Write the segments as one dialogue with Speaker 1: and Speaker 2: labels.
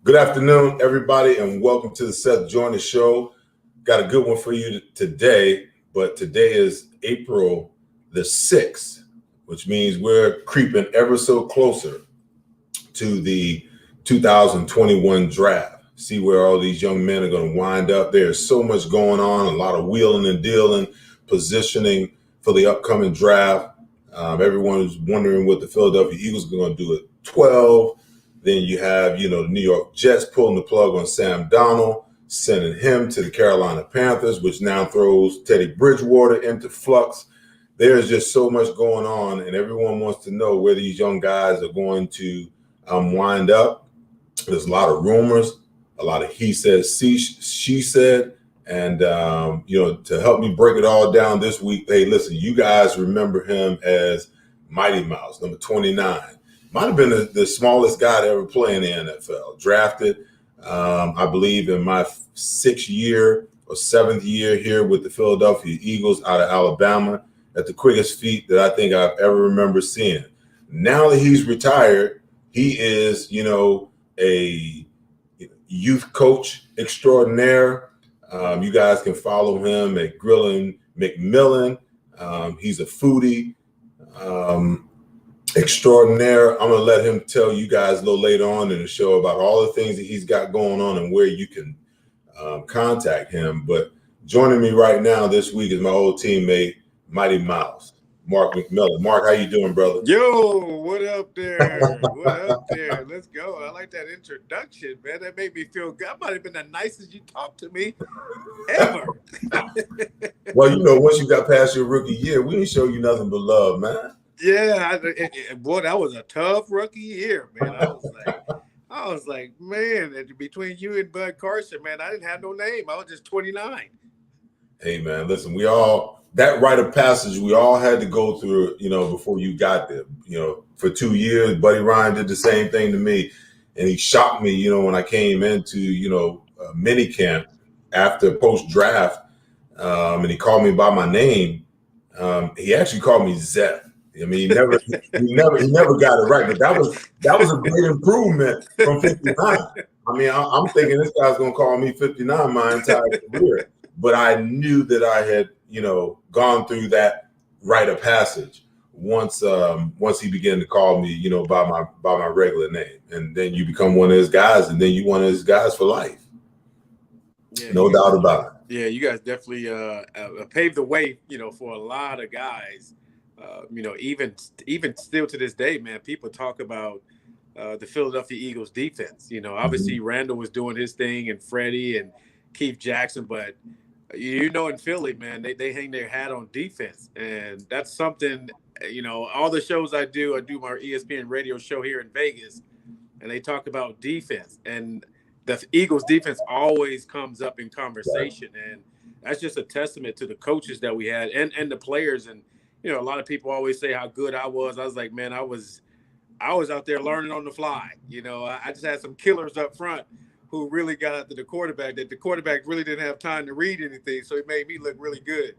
Speaker 1: Good afternoon, everybody, and welcome to the Seth Joyner Show. Got a good one for you today, but today is April the 6th, which means we're creeping ever so closer to the 2021 draft. See where all these young men are going to wind up. There's so much going on, a lot of wheeling and dealing, positioning for the upcoming draft. Everyone is wondering what the Philadelphia Eagles are going to do at 12. Then you have, the New York Jets pulling the plug on Sam Darnold, sending him to the Carolina Panthers, which now throws Teddy Bridgewater into flux. There's just so much going on, and everyone wants to know where these young guys are going to wind up. There's a lot of rumors, a lot of he said, she said, and, to help me break it all down this week, hey, listen, you guys remember him as Mighty Mouse, number 29. Might have been the smallest guy to ever play in the NFL. Drafted, I believe, in my 6th year or 7th year here with the Philadelphia Eagles out of Alabama at the quickest feet that I think I've ever remember seeing. Now that he's retired, he is, a youth coach extraordinaire. You guys can follow him at Grillin' McMillan. He's a foodie. Extraordinaire. I'm going to let him tell you guys a little later on in the show about all the things that he's got going on and where you can contact him. But joining me right now this week is my old teammate, Mighty Mouse, Mark McMillan. Mark, how you doing, brother?
Speaker 2: Yo, what up there? What up there? Let's go. I like that introduction, man. That made me feel good. I might have been the nicest you talked to me ever.
Speaker 1: Well, once you got past your rookie year, we didn't show you nothing but love, man.
Speaker 2: Yeah, boy, that was a tough rookie year, man. I was like, man, between you and Bud Carson, man, I didn't have no name. I was just 29.
Speaker 1: Hey, man, listen, that rite of passage, we all had to go through, before you got there. For 2 years, Buddy Ryan did the same thing to me, and he shocked me, when I came into, mini camp after post-draft, and he called me by my name. He actually called me Zeth. I mean, he never got it right, but that was a great improvement from 59. I mean, I'm thinking this guy's gonna call me 59 my entire career, but I knew that I had, gone through that rite of passage once he began to call me, by my regular name, and then you become one of his guys, and then you one of his guys for life. Yeah, no doubt about it.
Speaker 2: Yeah, you guys definitely paved the way, for a lot of guys. Even still to this day, man, people talk about the Philadelphia Eagles defense. Obviously Randall was doing his thing and Freddie and Keith Jackson, but in Philly, man, they hang their hat on defense. And that's something, all the shows I do my ESPN radio show here in Vegas, and they talk about defense. And the Eagles defense always comes up in conversation. And that's just a testament to the coaches that we had and the players. And a lot of people always say how good I was. I was like, man, I was out there learning on the fly. I just had some killers up front who really got after the quarterback, that the quarterback really didn't have time to read anything. So it made me look really good.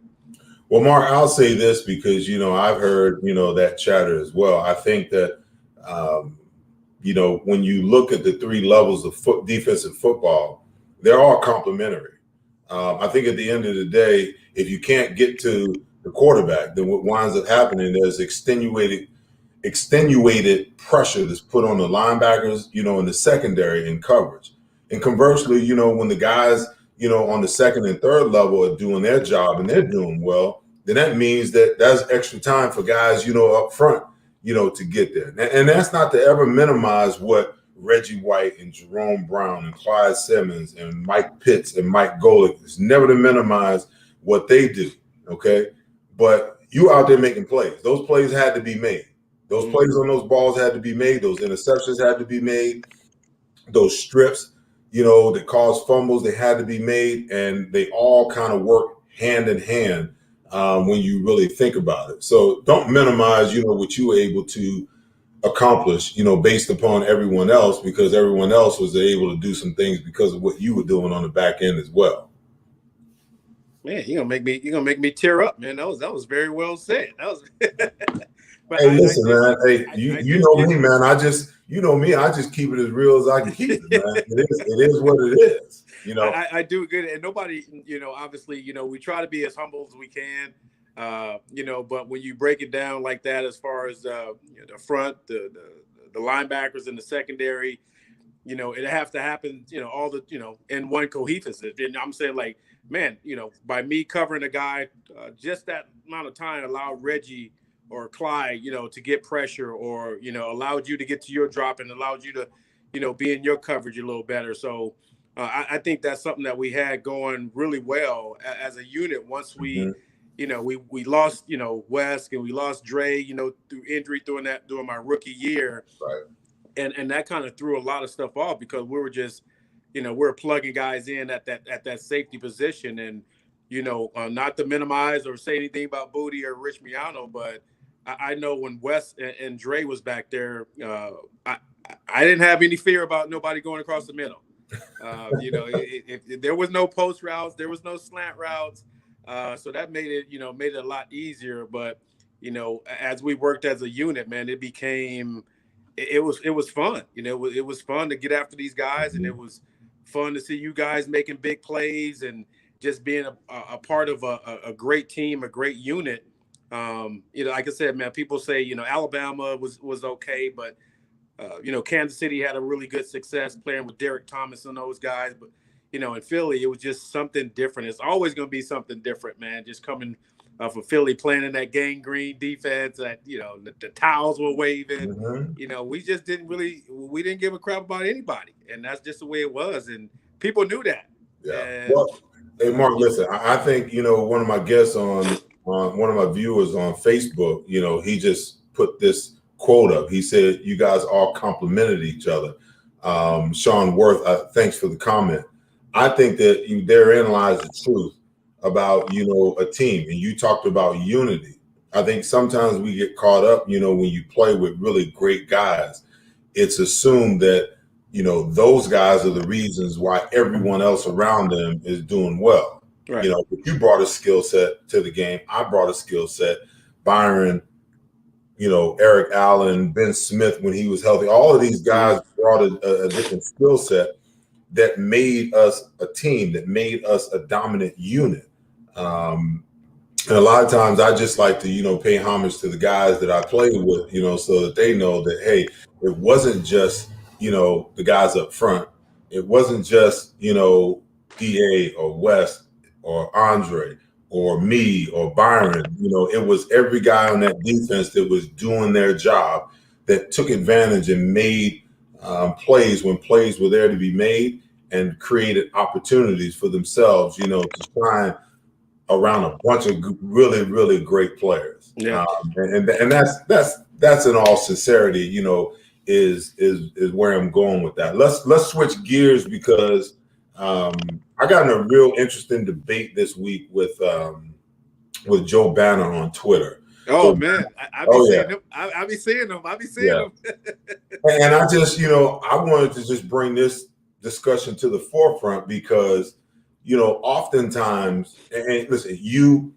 Speaker 1: Well, Mark, I'll say this because, I've heard, that chatter as well. I think that, when you look at the 3 levels of defensive football, they're all complementary. I think at the end of the day, if you can't get to the quarterback, then what winds up happening is extenuated pressure that's put on the linebackers, in the secondary in coverage. And conversely, when the guys, on the second and third level are doing their job and they're doing well, then that means that that's extra time for guys, up front, to get there. And that's not to ever minimize what Reggie White and Jerome Brown and Clyde Simmons and Mike Pitts and Mike Golick. It's never to minimize what they do, okay? But you out there making plays. Those plays had to be made. Those plays on those balls had to be made. Those interceptions had to be made. Those strips, that caused fumbles, they had to be made. And they all kind of work hand in hand when you really think about it. So don't minimize, what you were able to accomplish, based upon everyone else, because everyone else was able to do some things because of what you were doing on the back end as well.
Speaker 2: Man, you're gonna make me tear up, man. That was very well said. That was
Speaker 1: But hey, listen, man. Hey, you know me, man. I just you know me, I just keep it as real as I can keep it, man. It is what it is, you know.
Speaker 2: I do good, and nobody, obviously, we try to be as humble as we can, but when you break it down like that, as far as the front, the linebackers in the secondary, it has to happen, all the, in one cohesiveness. And I'm saying, like, man, by me covering a guy, just that amount of time allowed Reggie or Clyde, to get pressure, or, allowed you to get to your drop and allowed you to, be in your coverage a little better. So I think that's something that we had going really well as a unit. Once we, we lost, Wes, and we lost Dre, through injury during my rookie year.
Speaker 1: Right.
Speaker 2: And that kind of threw a lot of stuff off, because we were just, we were plugging guys in at that safety position. And, not to minimize or say anything about Booty or Rich Miano, but I know when Wes and Dre was back there, I didn't have any fear about nobody going across the middle. If there was no post routes, there was no slant routes. So that made it a lot easier. But, as we worked as a unit, man, it became – it was fun. It was fun to get after these guys, and it was fun to see you guys making big plays and just being a part of a great team, a great unit. Like I said, man, people say, Alabama was okay, but Kansas City had a really good success playing with Derek Thomas and those guys. But, in Philly, it was just something different. It's always going to be something different, man, just coming for Philly, playing in that gangrene defense, that the towels were waving. We just we didn't give a crap about anybody, and that's just the way it was, and people knew that.
Speaker 1: Yeah.
Speaker 2: And,
Speaker 1: well, hey, Mark, listen, I think one of my guests on one of my viewers on Facebook, he just put this quote up. He said, "You guys all complimented each other." Sean Worth, thanks for the comment. I think that therein lies the truth about, a team. And you talked about unity. I think sometimes we get caught up, when you play with really great guys, it's assumed that, those guys are the reasons why everyone else around them is doing well.
Speaker 2: Right.
Speaker 1: If you brought a skill set to the game, I brought a skill set. Byron, Eric Allen, Ben Smith, when he was healthy, all of these guys brought a different skill set that made us a team, that made us a dominant unit. And a lot of times I just like to, pay homage to the guys that I played with, so that they know that, hey, it wasn't just, the guys up front. It wasn't just, DA or West or Andre or me or Byron. It was every guy on that defense that was doing their job, that took advantage and made plays when plays were there to be made, and created opportunities for themselves, to shine around a bunch of really, really great players.
Speaker 2: Yeah.
Speaker 1: And that's in all sincerity, is where I'm going with that. Let's switch gears, because I got in a real interesting debate this week with Joe Banner on Twitter.
Speaker 2: Oh, man, I be seeing them.
Speaker 1: And I just, I wanted to just bring this discussion to the forefront, because oftentimes, and listen, you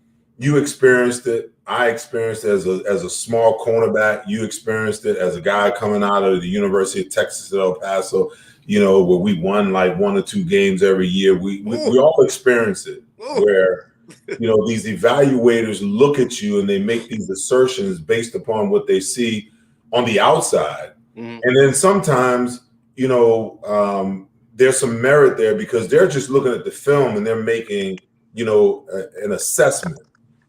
Speaker 1: experienced it. I experienced it as a small cornerback. You experienced it as a guy coming out of the University of Texas at El Paso, where we won like 1 or 2 games every year. We all experience it, where these evaluators look at you and they make these assertions based upon what they see on the outside, and then sometimes there's some merit there, because they're just looking at the film and they're making, an assessment.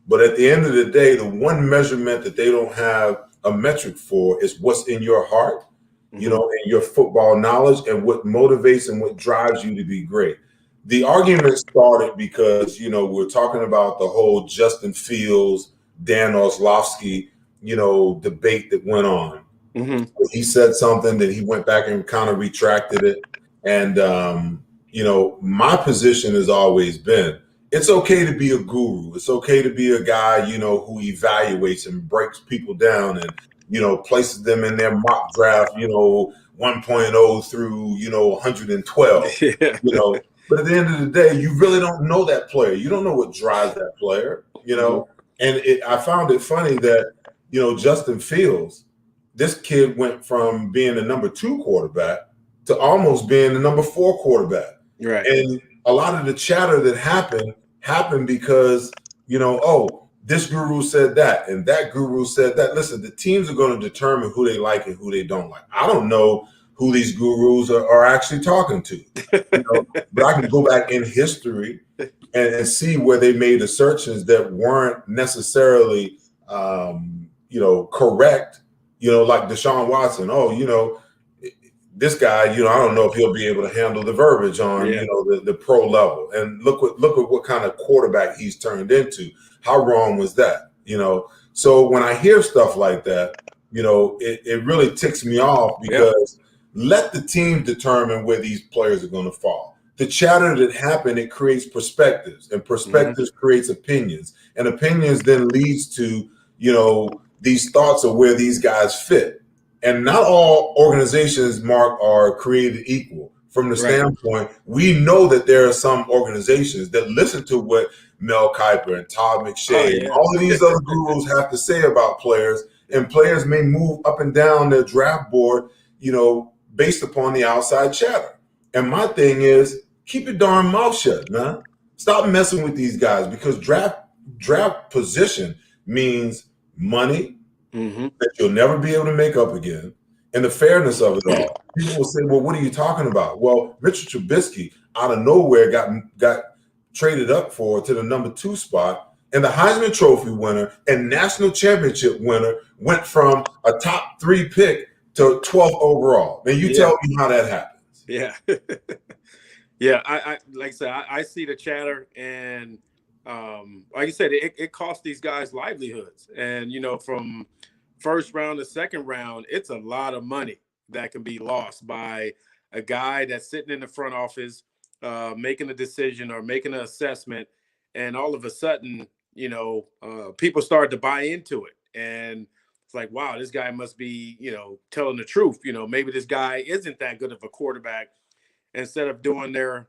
Speaker 1: But at the end of the day, the one measurement that they don't have a metric for is what's in your heart, and your football knowledge, and what motivates and what drives you to be great. The argument started because, we're talking about the whole Justin Fields, Dan Orlovsky, debate that went on. He said something, that he went back and kind of retracted it. And, my position has always been, it's okay to be a guru. It's okay to be a guy, who evaluates and breaks people down and, places them in their mock draft, 1.0 through, 112, But at the end of the day, you really don't know that player. You don't know what drives that player, And I found it funny that, Justin Fields, this kid went from being the number 2 quarterback to almost being the number 4 quarterback.
Speaker 2: Right.
Speaker 1: And a lot of the chatter that happened because, oh, this guru said that and that guru said that. Listen, the teams are going to determine who they like and who they don't like. I don't know who these gurus are actually talking to, but I can go back in history and see where they made assertions that weren't necessarily, correct, like Desean Watson. Oh, this guy, I don't know if he'll be able to handle the verbiage on, the pro level. And look at what kind of quarterback he's turned into. How wrong was that? So when I hear stuff like that, it really ticks me off because let the team determine where these players are going to fall. The chatter that happened, it creates perspectives, and perspectives creates opinions, and opinions then leads to, these thoughts of where these guys fit. And not all organizations, Mark, are created equal. From the standpoint, we know that there are some organizations that listen to what Mel Kiper and Todd McShay and all of these other gurus have to say about players, and players may move up and down their draft board, based upon the outside chatter. And my thing is, keep your darn mouth shut, man. Stop messing with these guys, because draft position means money that you'll never be able to make up again, and the fairness of it all. People will say, well, what are you talking about? Well, Richard Trubisky out of nowhere got traded up to the number 2 spot, and the Heisman Trophy winner and national championship winner went from a top 3 pick to 12th overall. And you tell me how that happens.
Speaker 2: Yeah. Yeah, I like I said, I see the chatter, and like you said, it costs these guys livelihoods. And from first round to second round, it's a lot of money that can be lost by a guy that's sitting in the front office, making a decision or making an assessment, and all of a sudden, people start to buy into it, and it's like, wow, this guy must be, telling the truth. Maybe this guy isn't that good of a quarterback. Instead of doing their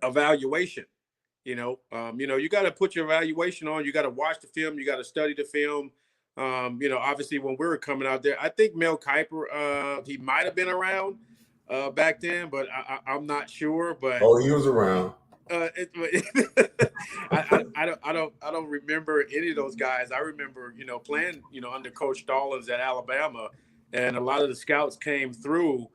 Speaker 2: evaluation, you got to put your evaluation on. You got to watch the film. You got to study the film. Obviously, when we were coming out there, I think Mel Kiper, he might have been around back then, but I'm not sure. But
Speaker 1: he was around.
Speaker 2: I don't remember any of those guys. I remember, playing, under Coach Stallings at Alabama, and a lot of the scouts came through.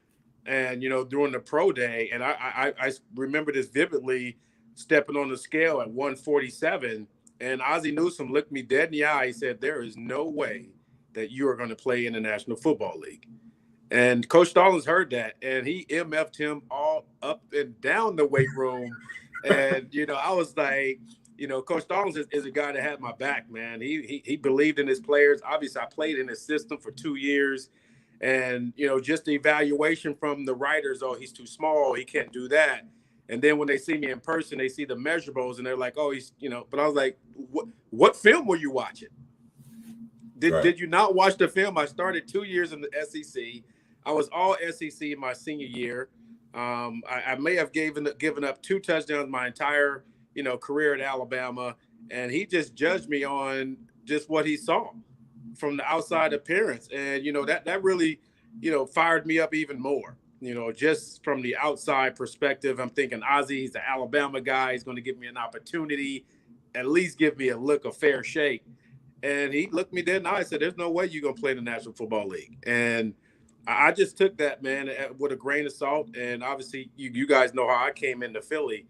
Speaker 2: And, during the pro day, and I remember this vividly, stepping on the scale at 147, and Ozzie Newsome looked me dead in the eye. He said, there is no way that you are going to play in the National Football League. And Coach Stallings heard that, and he MF'd him all up and down the weight room. And, I was like, Coach Stallings is a guy that had my back, man. He believed in his players. Obviously, I played in his system for 2 years. And, just the evaluation from the writers, oh, he's too small, he can't do that. And then when they see me in person, they see the measurables, and they're like, oh, he's, but I was like, what film were you watching? Did you not watch the film? I started 2 years in the SEC. I was all SEC in my senior year. I may have given up 2 touchdowns my entire, career at Alabama. And he just judged me on just what he saw from the outside appearance. And, that really, fired me up even more, just from the outside perspective. I'm thinking Ozzie, he's an Alabama guy. He's going to give me an opportunity, at least give me a fair shake. And he looked me dead in the eye and said, there's no way you're going to play in the National Football League. And I just took that, man, with a grain of salt. And obviously you guys know how I came into Philly.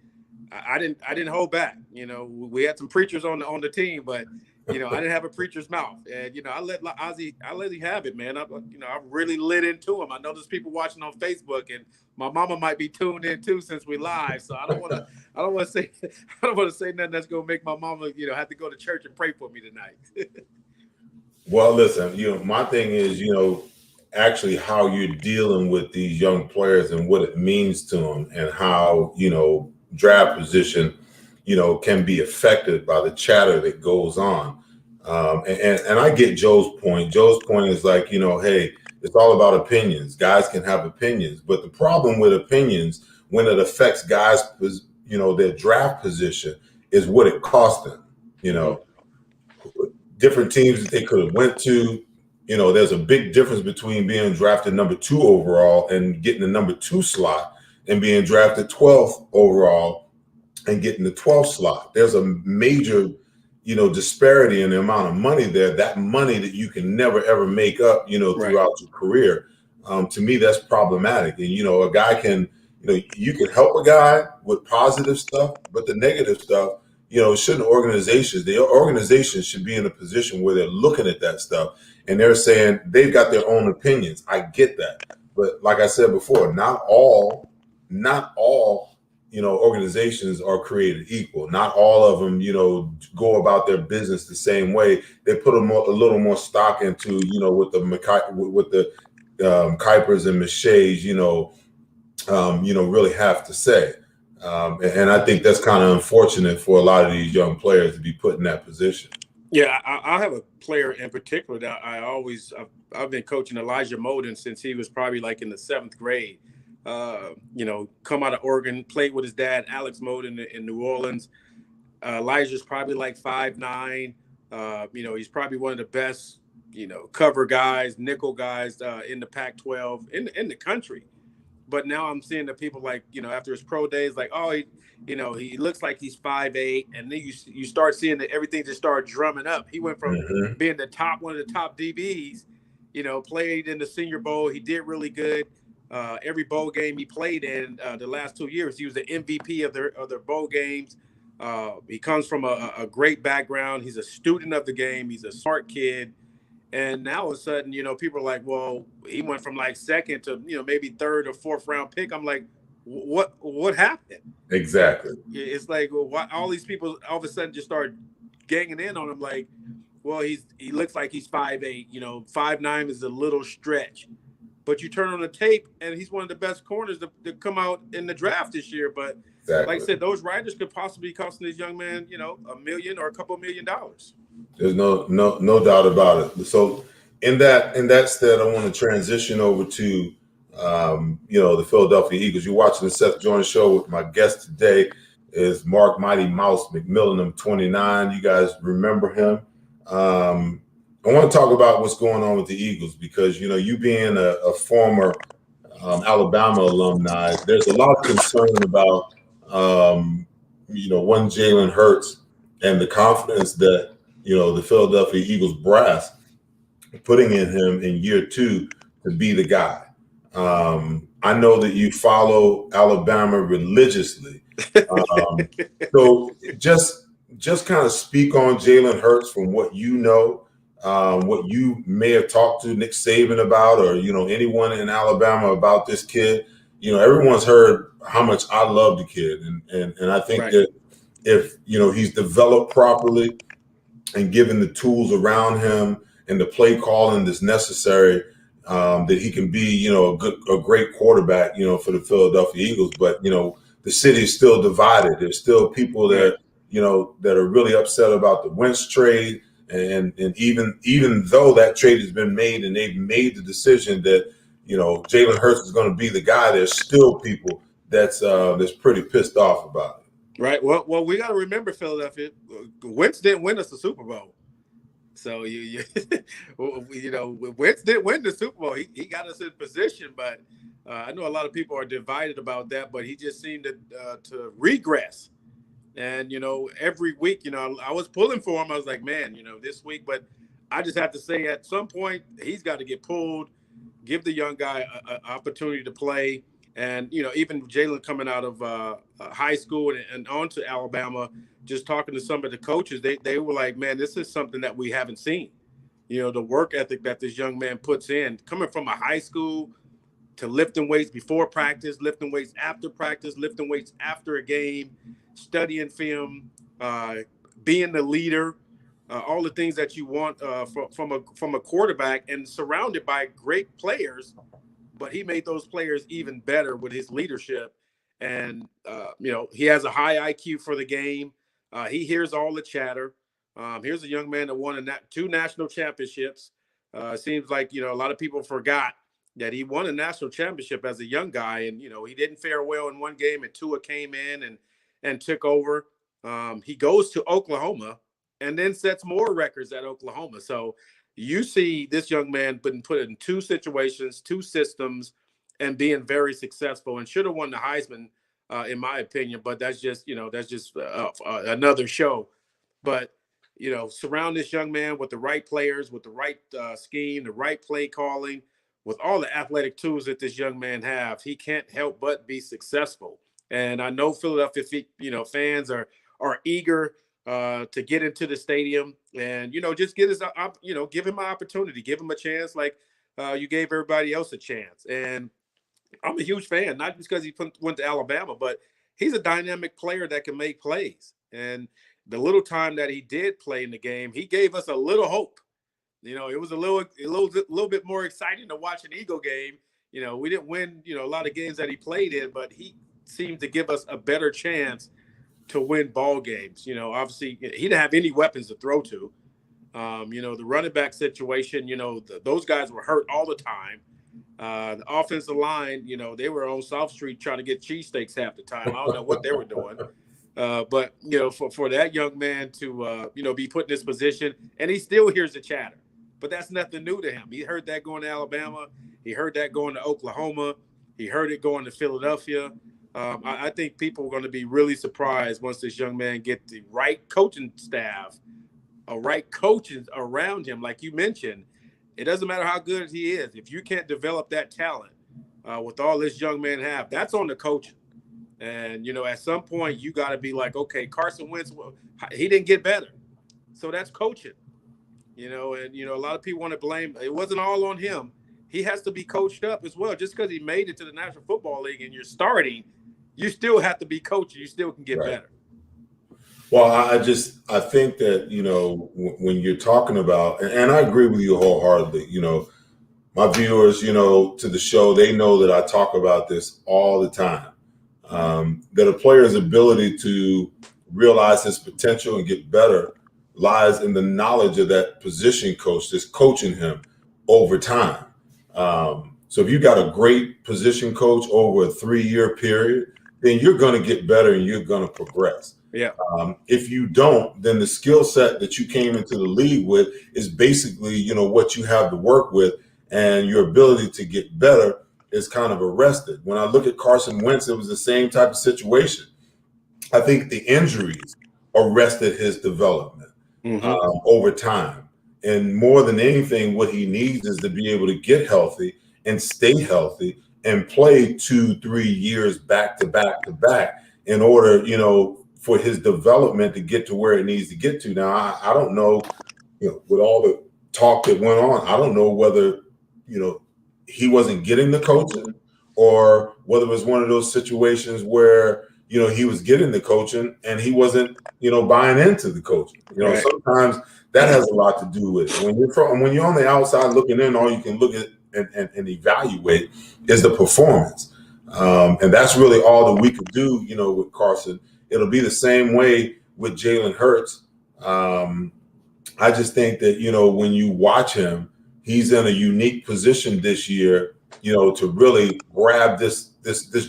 Speaker 2: I didn't hold back. We had some preachers on the team, but I didn't have a preacher's mouth. And I let Ozzie have it, man. I really lit into him. I know there's people watching on Facebook, and my mama might be tuned in too since we live. So I don't want to say nothing that's gonna make my mama have to go to church and pray for me tonight.
Speaker 1: Well, listen, my thing is, actually how you're dealing with these young players and what it means to them, and how draft position can be affected by the chatter that goes on. And I get Joe's point. Joe's point is like, hey, it's all about opinions. Guys can have opinions, but the problem with opinions, when it affects guys, their draft position, is what it cost them. Different teams that they could have went to, there's a big difference between being drafted number 2 overall and getting the number 2 slot and being drafted 12th overall and getting the 12th slot. There's a major, disparity in the amount of money there, that money that you can never, ever make up, throughout your career. To me, that's problematic. And, a guy can, you can help a guy with positive stuff, but the negative stuff, the organizations should be in a position where they're looking at that stuff and they're saying they've got their own opinions. I get that. But like I said before, not all, organizations are created equal. Not all of them, go about their business the same way. They put a little more stock into, with the Kuipers and Miche's, really have to say. And I think that's kind of unfortunate for a lot of these young players to be put in that position.
Speaker 2: Yeah, I have a player in particular that I've been coaching, Elijah Moden, since he was probably like in the 7th grade. Come out of Oregon, played with his dad, Alex Moden, in New Orleans. Elijah's probably like 5'9". He's probably one of the best, cover guys, nickel guys in the Pac-12 in the country. But now I'm seeing the people like, after his pro days, like, oh, he looks like he's 5'8", and then you start seeing that everything just started drumming up. He went from being one of the top DBs, played in the Senior Bowl. He did really good. Every bowl game he played in the last 2 years, he was the MVP of their bowl games. He comes from a great background. He's a student of the game. He's a smart kid. And now all of a sudden, people are like, well, he went from like 2nd to, maybe 3rd or 4th round pick. I'm like, what happened?
Speaker 1: Exactly.
Speaker 2: It's like, well, why all these people all of a sudden just start ganging in on him? Like, well, he looks like he's 5'8", 5'9" is a little stretch. But you turn on the tape, and he's one of the best corners to come out in the draft this year. But exactly. Like I said, those writers could possibly be costing this young man, $1 million or a couple $1 million.
Speaker 1: There's no doubt about it. So in that stead, I want to transition over to the Philadelphia Eagles. You're watching the Seth Joyner Show with my guest today is Mark Mighty Mouse McMillan, number 29. You guys remember him. I want to talk about what's going on with the Eagles because, you being a former Alabama alumni, there's a lot of concern about, one Jalen Hurts and the confidence that, the Philadelphia Eagles brass putting in him in year 2 to be the guy. I know that you follow Alabama religiously. So just kind of speak on Jalen Hurts from what you know. What you may have talked to Nick Saban about, or anyone in Alabama about this kid. Everyone's heard how much I love the kid, and I think that if he's developed properly and given the tools around him and the play calling that's necessary, that he can be a great quarterback for the Philadelphia Eagles. But the city is still divided. There's still people that that are really upset about the Wentz trade. And even though that trade has been made and they've made the decision that Jalen Hurts is going to be the guy, there's still people that's pretty pissed off about it.
Speaker 2: Right. Well, we got to remember, Philadelphia, Wentz didn't win us the Super Bowl. So Wentz didn't win the Super Bowl. He got us in position, but I know a lot of people are divided about that. But he just seemed to regress. And, every week, I was pulling for him. I was like, man, this week. But I just have to say at some point, he's got to get pulled, give the young guy an opportunity to play. And, even Jalen coming out of high school and on to Alabama, just talking to some of the coaches, they were like, man, this is something that we haven't seen. The work ethic that this young man puts in, coming from a high school to lifting weights before practice, lifting weights after practice, lifting weights after a game, studying film, being the leader, all the things that you want from a quarterback, and surrounded by great players. But he made those players even better with his leadership. And, he has a high IQ for the game. He hears all the chatter. Here's a young man that won 2 national championships. Seems like, a lot of people forgot that he won a national championship as a young guy. And, he didn't fare well in one game, and Tua came in and took over. He goes to Oklahoma and then sets more records at Oklahoma. So, you see this young man being put in two situations, two systems, and being very successful, and should have won the Heisman, in my opinion. But that's just another show. But surround this young man with the right players, with the right scheme, the right play calling, with all the athletic tools that this young man have, he can't help but be successful. And I know Philadelphia, fans are eager to get into the stadium and just give him an opportunity, give him a chance, like you gave everybody else a chance. And I'm a huge fan, not just because he went to Alabama, but he's a dynamic player that can make plays. And the little time that he did play in the game, he gave us a little hope. It was a little bit more exciting to watch an Eagle game. We didn't win, a lot of games that he played in, but he seemed to give us a better chance to win ball games. Obviously he didn't have any weapons to throw to. The running back situation, those guys were hurt all the time. The offensive line, they were on South Street trying to get cheesesteaks half the time. I don't know what they were doing. But for that young man to, be put in this position, and he still hears the chatter, but that's nothing new to him. He heard that going to Alabama. He heard that going to Oklahoma. He heard it going to Philadelphia. I think people are going to be really surprised once this young man get the right coaching staff, right coaches around him. Like you mentioned, it doesn't matter how good he is. If you can't develop that talent with all this young man have, that's on the coaching. And, at some point you got to be like, okay, Carson Wentz, he didn't get better. So that's coaching, and, a lot of people want to blame. It wasn't all on him. He has to be coached up as well. Just because he made it to the National Football League and you're starting, you still have to be coached. You still can get better.
Speaker 1: Well, I think that, when you're talking about, and I agree with you wholeheartedly, my viewers, to the show, they know that I talk about this all the time. That a player's ability to realize his potential and get better lies in the knowledge of that position coach that's coaching him over time. So if you got a great position coach over a 3-year period, then you're going to get better and you're going to progress.
Speaker 2: Yeah.
Speaker 1: If you don't, then the skill set that you came into the league with is basically, what you have to work with, and your ability to get better is kind of arrested. When I look at Carson Wentz, it was the same type of situation. I think the injuries arrested his development over time. And more than anything, what he needs is to be able to get healthy and stay healthy and play 2-3 years back to back to back in order, for his development to get to where it needs to get to. Now, I don't know, with all the talk that went on, I don't know whether, he wasn't getting the coaching or whether it was one of those situations where, he was getting the coaching and he wasn't, buying into the coaching.
Speaker 2: Right.
Speaker 1: Sometimes that has a lot to do with it. When you're on the outside looking in, all you can look at and evaluate is the performance. And that's really all that we could do, with Carson. It'll be the same way with Jalen Hurts. I just think that, when you watch him, he's in a unique position this year, to really grab this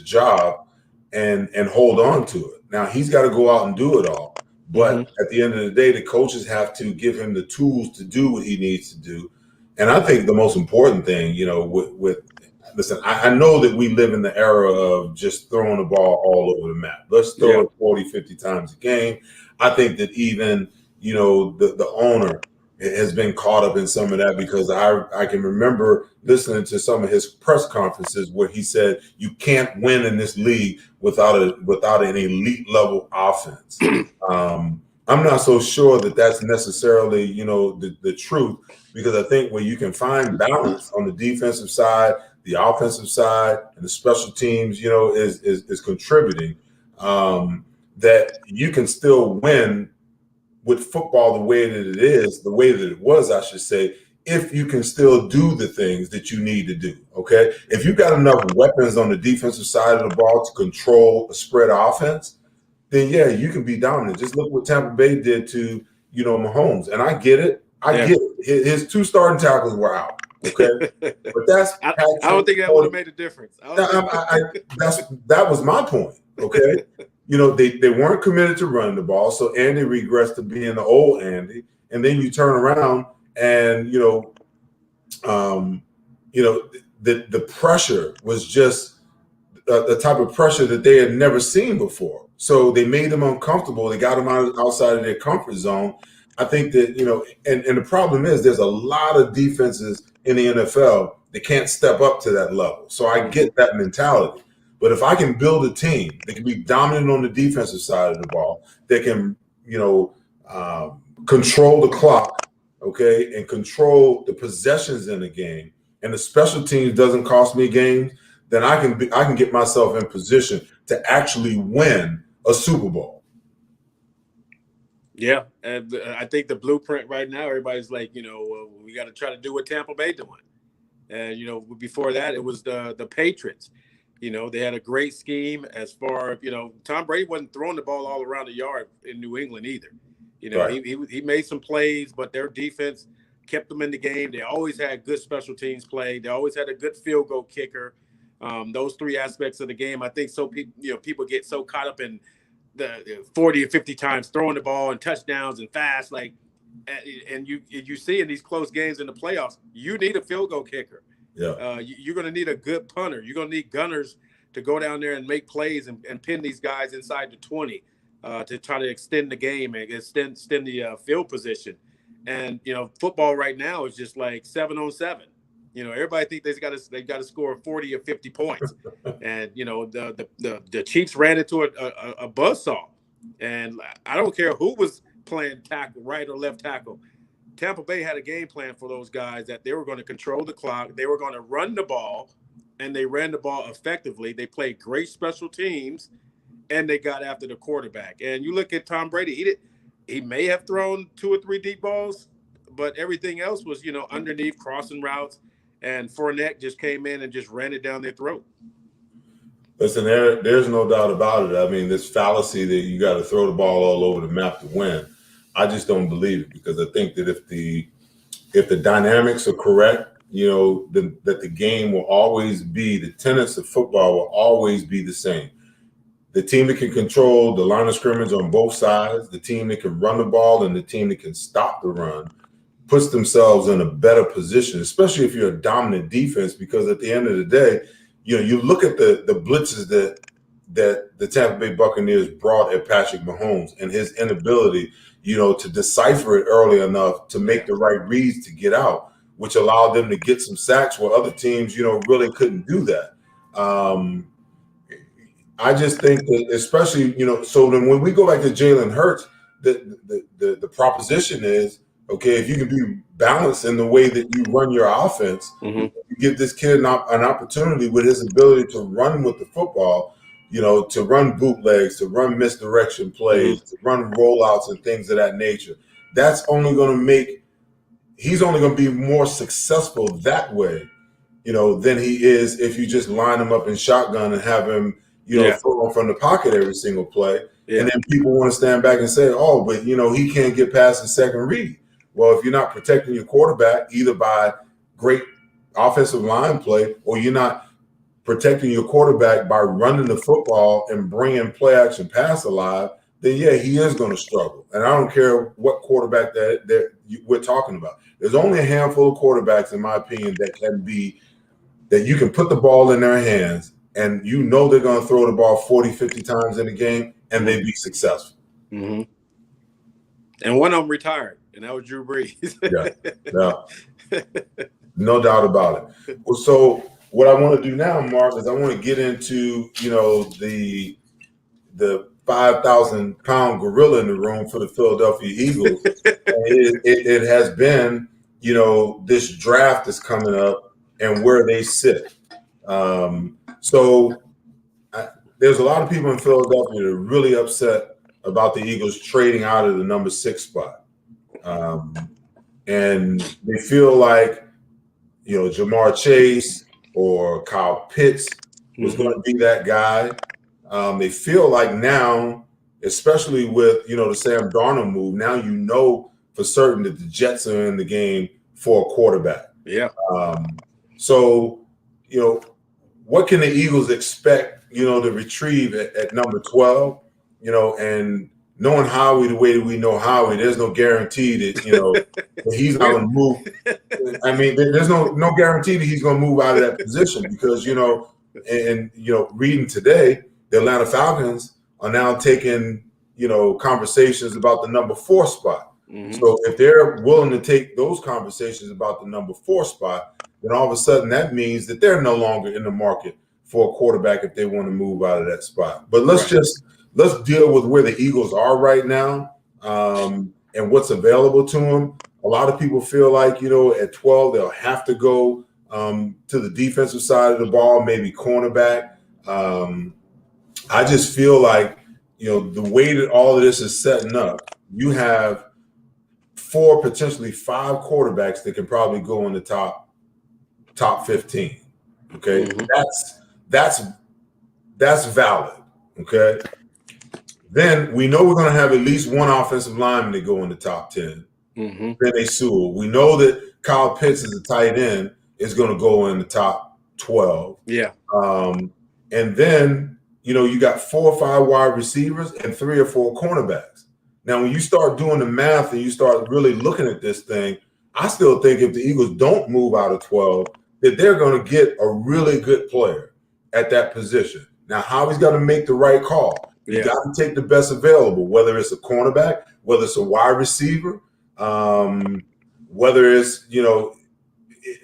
Speaker 1: job and hold on to it. Now, he's got to go out and do it all. But at the end of the day, the coaches have to give him the tools to do what he needs to do. And I think the most important thing, listen, I know that we live in the era of just throwing the ball all over the map. Let's throw it 40, 50 times a game. I think that even, the owner has been caught up in some of that, because I can remember listening to some of his press conferences where he said, you can't win in this league without an elite level offense. I'm not so sure that that's necessarily, the truth, because I think where you can find balance on the defensive side, the offensive side, and the special teams, is contributing, that you can still win with football the way that it was, I should say, if you can still do the things that you need to do, okay? If you've got enough weapons on the defensive side of the ball to control a spread offense, then, yeah, you can be dominant. Just look what Tampa Bay did to, Mahomes. And I get it. I get it. His 2 starting tackles were out, okay? But that's –
Speaker 2: I don't think that would have made a difference.
Speaker 1: That was my point, okay? They weren't committed to running the ball, so Andy regressed to being the old Andy, and then you turn around And the pressure was just the type of pressure that they had never seen before. So they made them uncomfortable. They got them outside of their comfort zone. I think that, and the problem is there's a lot of defenses in the NFL that can't step up to that level. So I get that mentality. But if I can build a team that can be dominant on the defensive side of the ball, that can, control the clock, okay, and control the possessions in the game, and the special teams doesn't cost me games, then I can get myself in position to actually win a Super Bowl.
Speaker 2: Yeah, and I think the blueprint right now, everybody's like, we got to try to do what Tampa Bay doing. And before that, it was the Patriots. They had a great scheme as far as, Tom Brady wasn't throwing the ball all around the yard in New England either.
Speaker 1: Right.
Speaker 2: He made some plays, but their defense kept them in the game. They always had good special teams play. They always had a good field goal kicker. Those three aspects of the game, I think people get so caught up in the 40 or 50 times throwing the ball and touchdowns and fast, and you see in these close games in the playoffs, you need a field goal kicker.
Speaker 1: Yeah.
Speaker 2: You're going to need a good punter. You're going to need gunners to go down there and make plays and pin these guys inside the 20 to try to extend the game and extend the field position. And football right now is just like 7-on-7. Everybody thinks they got to score 40 or 50 points, and the Chiefs ran into a buzzsaw, and I don't care who was playing tackle, right or left tackle. Tampa Bay had a game plan for those guys that they were going to control the clock, they were going to run the ball, and they ran the ball effectively. They played great special teams, and they got after the quarterback. And you look at Tom Brady, he may have thrown 2 or 3 deep balls, but everything else was underneath crossing routes. And Fournette just came in and just ran it down their throat.
Speaker 1: Listen, there's no doubt about it. I mean, this fallacy that you got to throw the ball all over the map to win, I just don't believe it, because I think that if the dynamics are correct, that the game will always be, the tenets of football will always be the same. The team that can control the line of scrimmage on both sides, the team that can run the ball, and the team that can stop the run puts themselves in a better position, especially if you're a dominant defense, because at the end of the day, you look at the blitzes that the Tampa Bay Buccaneers brought at Patrick Mahomes and his inability, to decipher it early enough to make the right reads to get out, which allowed them to get some sacks where other teams, really couldn't do that. I just think that, especially, so then when we go back to Jalen Hurts, the proposition is, okay, if you can be balanced in the way that you run your offense, you give this kid an opportunity with his ability to run with the football, to run bootlegs, to run misdirection plays, to run rollouts and things of that nature. That's only going to make – he's only going to be more successful that way, than he is if you just line him up in shotgun and have him, throw him from the pocket every single play. Yeah. And then people want to stand back and say, oh, but, he can't get past the second read. Well, if you're not protecting your quarterback either by great offensive line play, or you're not protecting your quarterback by running the football and bringing play action pass alive, then yeah, he is going to struggle. And I don't care what quarterback that we're talking about. There's only a handful of quarterbacks, in my opinion, that you can put the ball in their hands and they're going to throw the ball 40, 50 times in a game and they be successful.
Speaker 2: Mm-hmm. And one of them retired. And that was Drew Brees.
Speaker 1: Yeah. No doubt about it. Well, so what I want to do now, Mark, is I want to get into, the 5,000-pound gorilla in the room for the Philadelphia Eagles. it has been, this draft is coming up and where they sit. So there's a lot of people in Philadelphia that are really upset about the Eagles trading out of the number 6 spot. And they feel like, Jamar Chase or Kyle Pitts was going to be that guy. They feel like now, especially with, the Sam Darnold move, now for certain that the Jets are in the game for a quarterback.
Speaker 2: Yeah.
Speaker 1: So, what can the Eagles expect, to retrieve at number 12, and knowing Howie the way that we know Howie, there's no guarantee that, that he's not going to move. I mean, there's no guarantee that he's going to move out of that position because, reading today, the Atlanta Falcons are now taking, conversations about the number 4 spot. Mm-hmm. So if they're willing to take those conversations about the number 4 spot, then all of a sudden that means that they're no longer in the market for a quarterback if they want to move out of that spot. But let's deal with where the Eagles are right now and what's available to them. A lot of people feel like, at 12, they'll have to go to the defensive side of the ball, maybe cornerback. I just feel like, the way that all of this is setting up, you have 4, potentially 5 quarterbacks that can probably go in the top 15. Okay. Mm-hmm. That's valid. Okay. Then we know we're going to have at least one offensive lineman that go in the top 10. Mm-hmm. Penei Sewell. We know that Kyle Pitts is a tight end is going to go in the top 12.
Speaker 2: Yeah.
Speaker 1: And then, you got 4 or 5 wide receivers and 3 or 4 cornerbacks. Now, when you start doing the math and you start really looking at this thing, I still think if the Eagles don't move out of 12, that they're going to get a really good player at that position. Now, Howie's got to make the right call. You got to take the best available, whether it's a cornerback, whether it's a wide receiver, whether it's,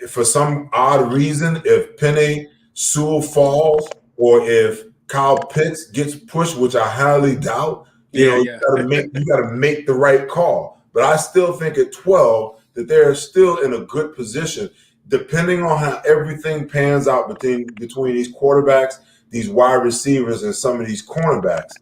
Speaker 1: for some odd reason, if Penei Sewell falls or if Kyle Pitts gets pushed, which I highly doubt, you got to make the right call. But I still think at 12 that they're still in a good position, depending on how everything pans out between these quarterbacks, these wide receivers, and some of these cornerbacks.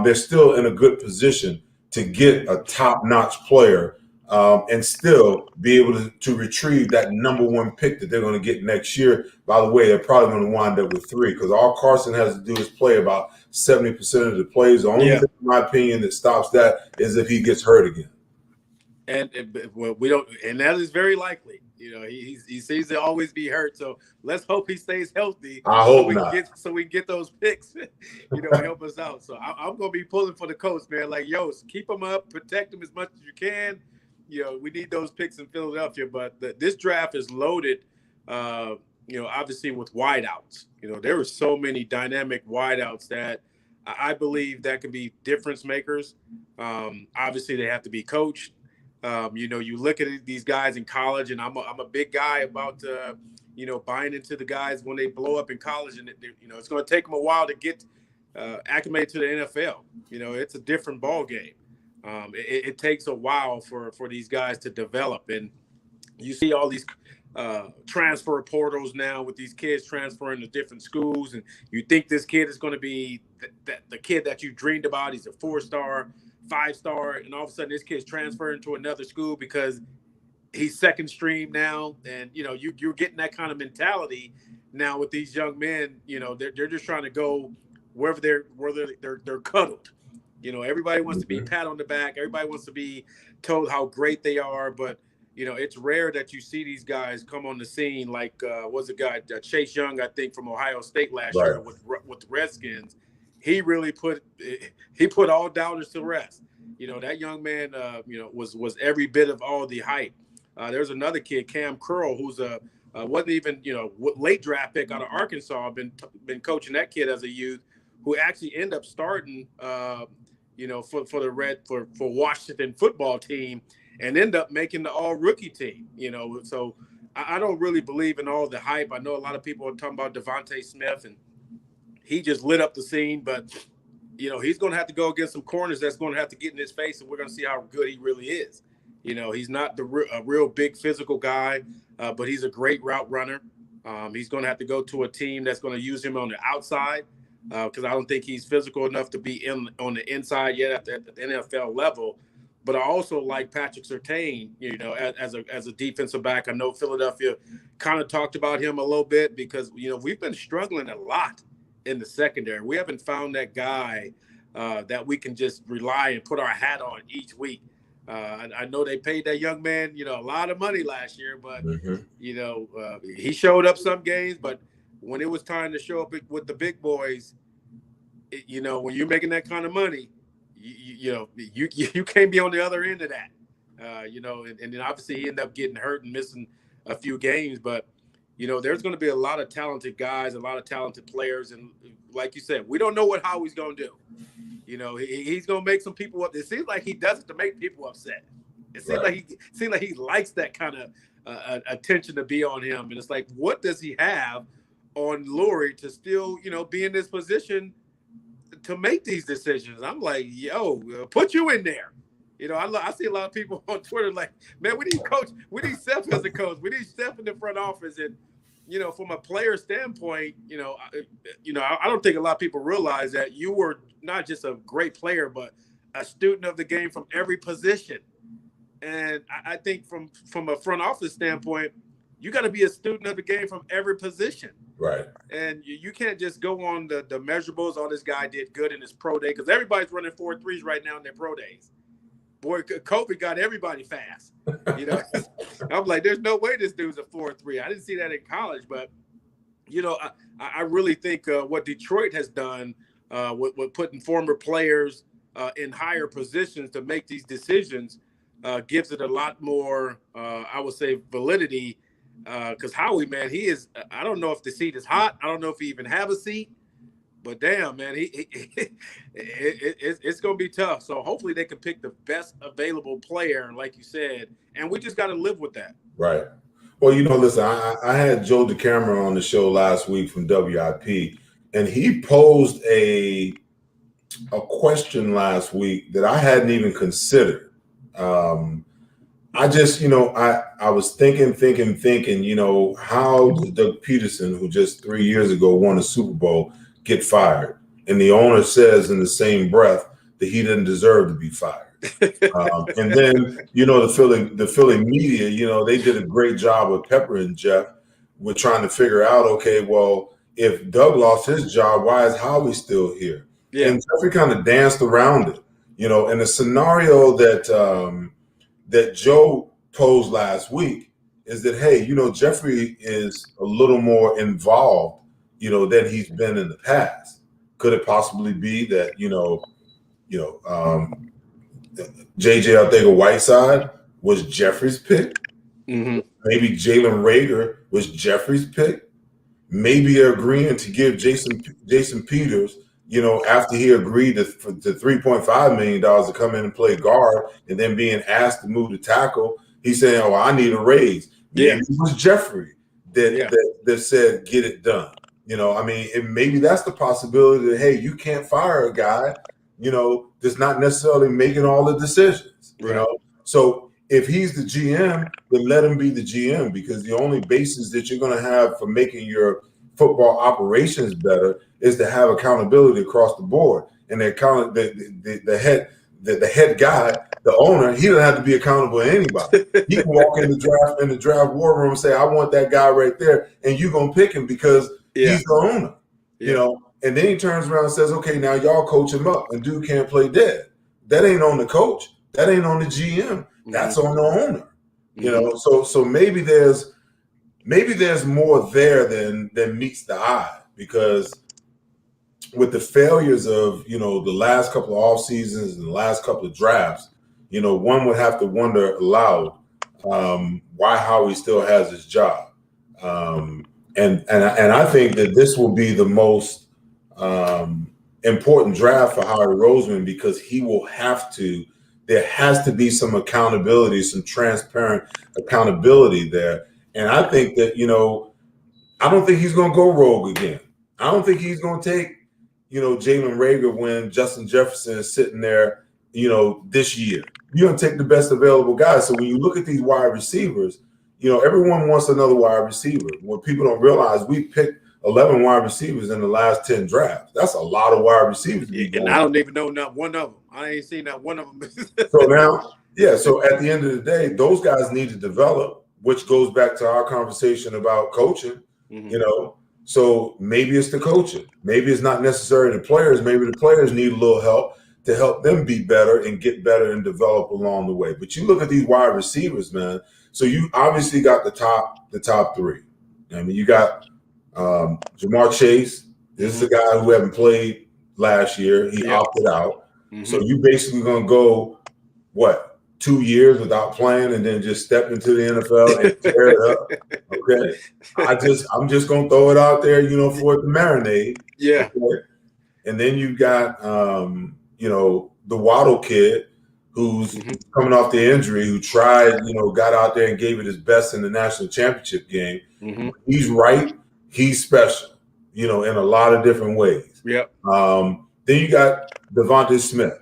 Speaker 1: They're still in a good position to get a top-notch player and still be able to retrieve that number 1 pick that they're going to get next year. By the way, they're probably going to wind up with 3 because all Carson has to do is play about 70% of the plays. The only thing, in my opinion, that stops that is if he gets hurt again.
Speaker 2: And we don't, and that is very likely. He seems to always be hurt. So let's hope he stays healthy.
Speaker 1: I hope not.
Speaker 2: So we can get those picks, help us out. So I'm going to be pulling for the coach, man. Like, keep them up, protect them as much as you can. We need those picks in Philadelphia. But this draft is loaded, obviously with wideouts. There were so many dynamic wideouts that I believe that can be difference makers. Obviously, they have to be coached. You look at these guys in college, and I'm a big guy about, buying into the guys when they blow up in college, and it's going to take them a while to get acclimated to the NFL. It's a different ball game. It takes a while for these guys to develop, and you see all these transfer portals now with these kids transferring to different schools, and you think this kid is going to be the kid that you dreamed about. He's a 4-star. 5-star, and all of a sudden this kid's transferring to another school because he's second stream now, and you're getting that kind of mentality now with these young men. They're just trying to go wherever they're cuddled. Everybody wants to be pat on the back. Everybody wants to be told how great they are, but it's rare that you see these guys come on the scene like was the guy Chase Young, I think, from Ohio State last year with the Redskins. He really put all doubters to rest. That young man, was every bit of all the hype. There's another kid, Cam Curl, who's wasn't even late draft pick out of Arkansas. I've been coaching that kid as a youth, who actually ended up starting, for Washington football team, and end up making the all rookie team. So I don't really believe in all the hype. I know a lot of people are talking about Devonte Smith, and he just lit up the scene, but he's going to have to go against some corners that's going to have to get in his face, and we're going to see how good he really is. He's not a real big physical guy, but he's a great route runner. He's going to have to go to a team that's going to use him on the outside because I don't think he's physical enough to be on the inside yet at the NFL level. But I also like Patrick Surtain, as a defensive back. I know Philadelphia kind of talked about him a little bit because, we've been struggling a lot in the secondary. We haven't found that guy that we can just rely and put our hat on each week. I know they paid that young man, a lot of money last year, but he showed up some games. But when it was time to show up with the big boys, when you're making that kind of money, you can't be on the other end of that. And then obviously he ended up getting hurt and missing a few games, but there's going to be a lot of talented guys, a lot of talented players, and like you said, we don't know what Howie's going to do. He's going to make some people up. It seems like he does it to make people upset. It seems like he likes that kind of attention to be on him, and it's like, what does he have on Lurie to still be in this position to make these decisions? I'm like, put you in there. I see a lot of people on Twitter like, man, we need Seth as a coach. We need Seth in the front office. And, from a player standpoint, I don't think a lot of people realize that you were not just a great player, but a student of the game from every position. And I think from a front office standpoint, you got to be a student of the game from every position.
Speaker 1: Right.
Speaker 2: And you can't just go on the measurables. Oh, this guy did good in his pro day, because everybody's running 4.3s right now in their pro days. Boy, COVID got everybody fast. I'm like, there's no way this dude's a 4.3. I didn't see that in college, but I really think what Detroit has done with putting former players in higher positions to make these decisions gives it a lot more, I would say, validity. Because Howie, man, he is. I don't know if the seat is hot. I don't know if he even have a seat. But damn, man, it's going to be tough. So hopefully they can pick the best available player, like you said, and we just got to live with that.
Speaker 1: Right. Well, listen, I had Joe DeCamera on the show last week from WIP, and he posed a question last week that I hadn't even considered. I just, I was thinking, how did Doug Peterson, who just 3 years ago won a Super Bowl, get fired? And the owner says in the same breath that he didn't deserve to be fired. And then, the Philly media, they did a great job with Pepper and Jeff with trying to figure out, okay, well, if Doug lost his job, why is Howie still here? Yeah. And Jeffrey kind of danced around it, and the scenario that Joe posed last week is that, hey, Jeffrey is a little more involved, than he's been in the past. Could it possibly be that, JJ Arcega-Whiteside was Jeffrey's pick? Mm-hmm. Maybe Jalen Reagor was Jeffrey's pick. Maybe they're agreeing to give Jason Peters, after he agreed to $3.5 million to come in and play guard, and then being asked to move to tackle, he's saying, "Oh, I need a raise." Yeah, maybe it was Jeffrey that said, "Get it done." Maybe that's the possibility that, hey, you can't fire a guy, that's not necessarily making all the decisions. Right. So if he's the GM, then let him be the GM, because the only basis that you're going to have for making your football operations better is to have accountability across the board. And the head guy, the owner, he doesn't have to be accountable to anybody. He can walk in the draft war room and say, "I want that guy right there," and you're gonna pick him because he's the owner. And then he turns around and says, "Okay, now y'all coach him up, and dude can't play dead." That ain't on the coach. That ain't on the GM. That's on the owner. So maybe there's more there than meets the eye, because with the failures of, the last couple of off seasons and the last couple of drafts, one would have to wonder aloud why Howie still has his job. And I think that this will be the most important draft for Howie Roseman, because he will have to. There has to be some accountability, some transparent accountability there. And I think that, I don't think he's going to go rogue again. I don't think he's going to take, Jalen Reagor when Justin Jefferson is sitting there, this year. You're going to take the best available guys. So when you look at these wide receivers, everyone wants another wide receiver. What people don't realize, we picked 11 wide receivers in the last 10 drafts. That's a lot of wide receivers.
Speaker 2: And I don't even know not one of them. I ain't seen not one of them.
Speaker 1: So now, so at the end of the day, those guys need to develop, which goes back to our conversation about coaching, So maybe it's the coaching. Maybe it's not necessarily the players. Maybe the players need a little help to help them be better and get better and develop along the way. But you look at these wide receivers, man. So you obviously got the top three. I mean, you got Jamar Chase. This is a guy who hadn't played last year. He opted out. So you basically gonna go what 2 years without playing and then just step into the NFL and tear it up. Okay. I'm just gonna throw it out there, for it to marinate.
Speaker 2: Yeah.
Speaker 1: Okay? And then you got the Waddle kid who's coming off the injury, who tried, got out there and gave it his best in the national championship game. He's right. He's special, in a lot of different ways.
Speaker 2: Yep.
Speaker 1: Then you got Devonte Smith.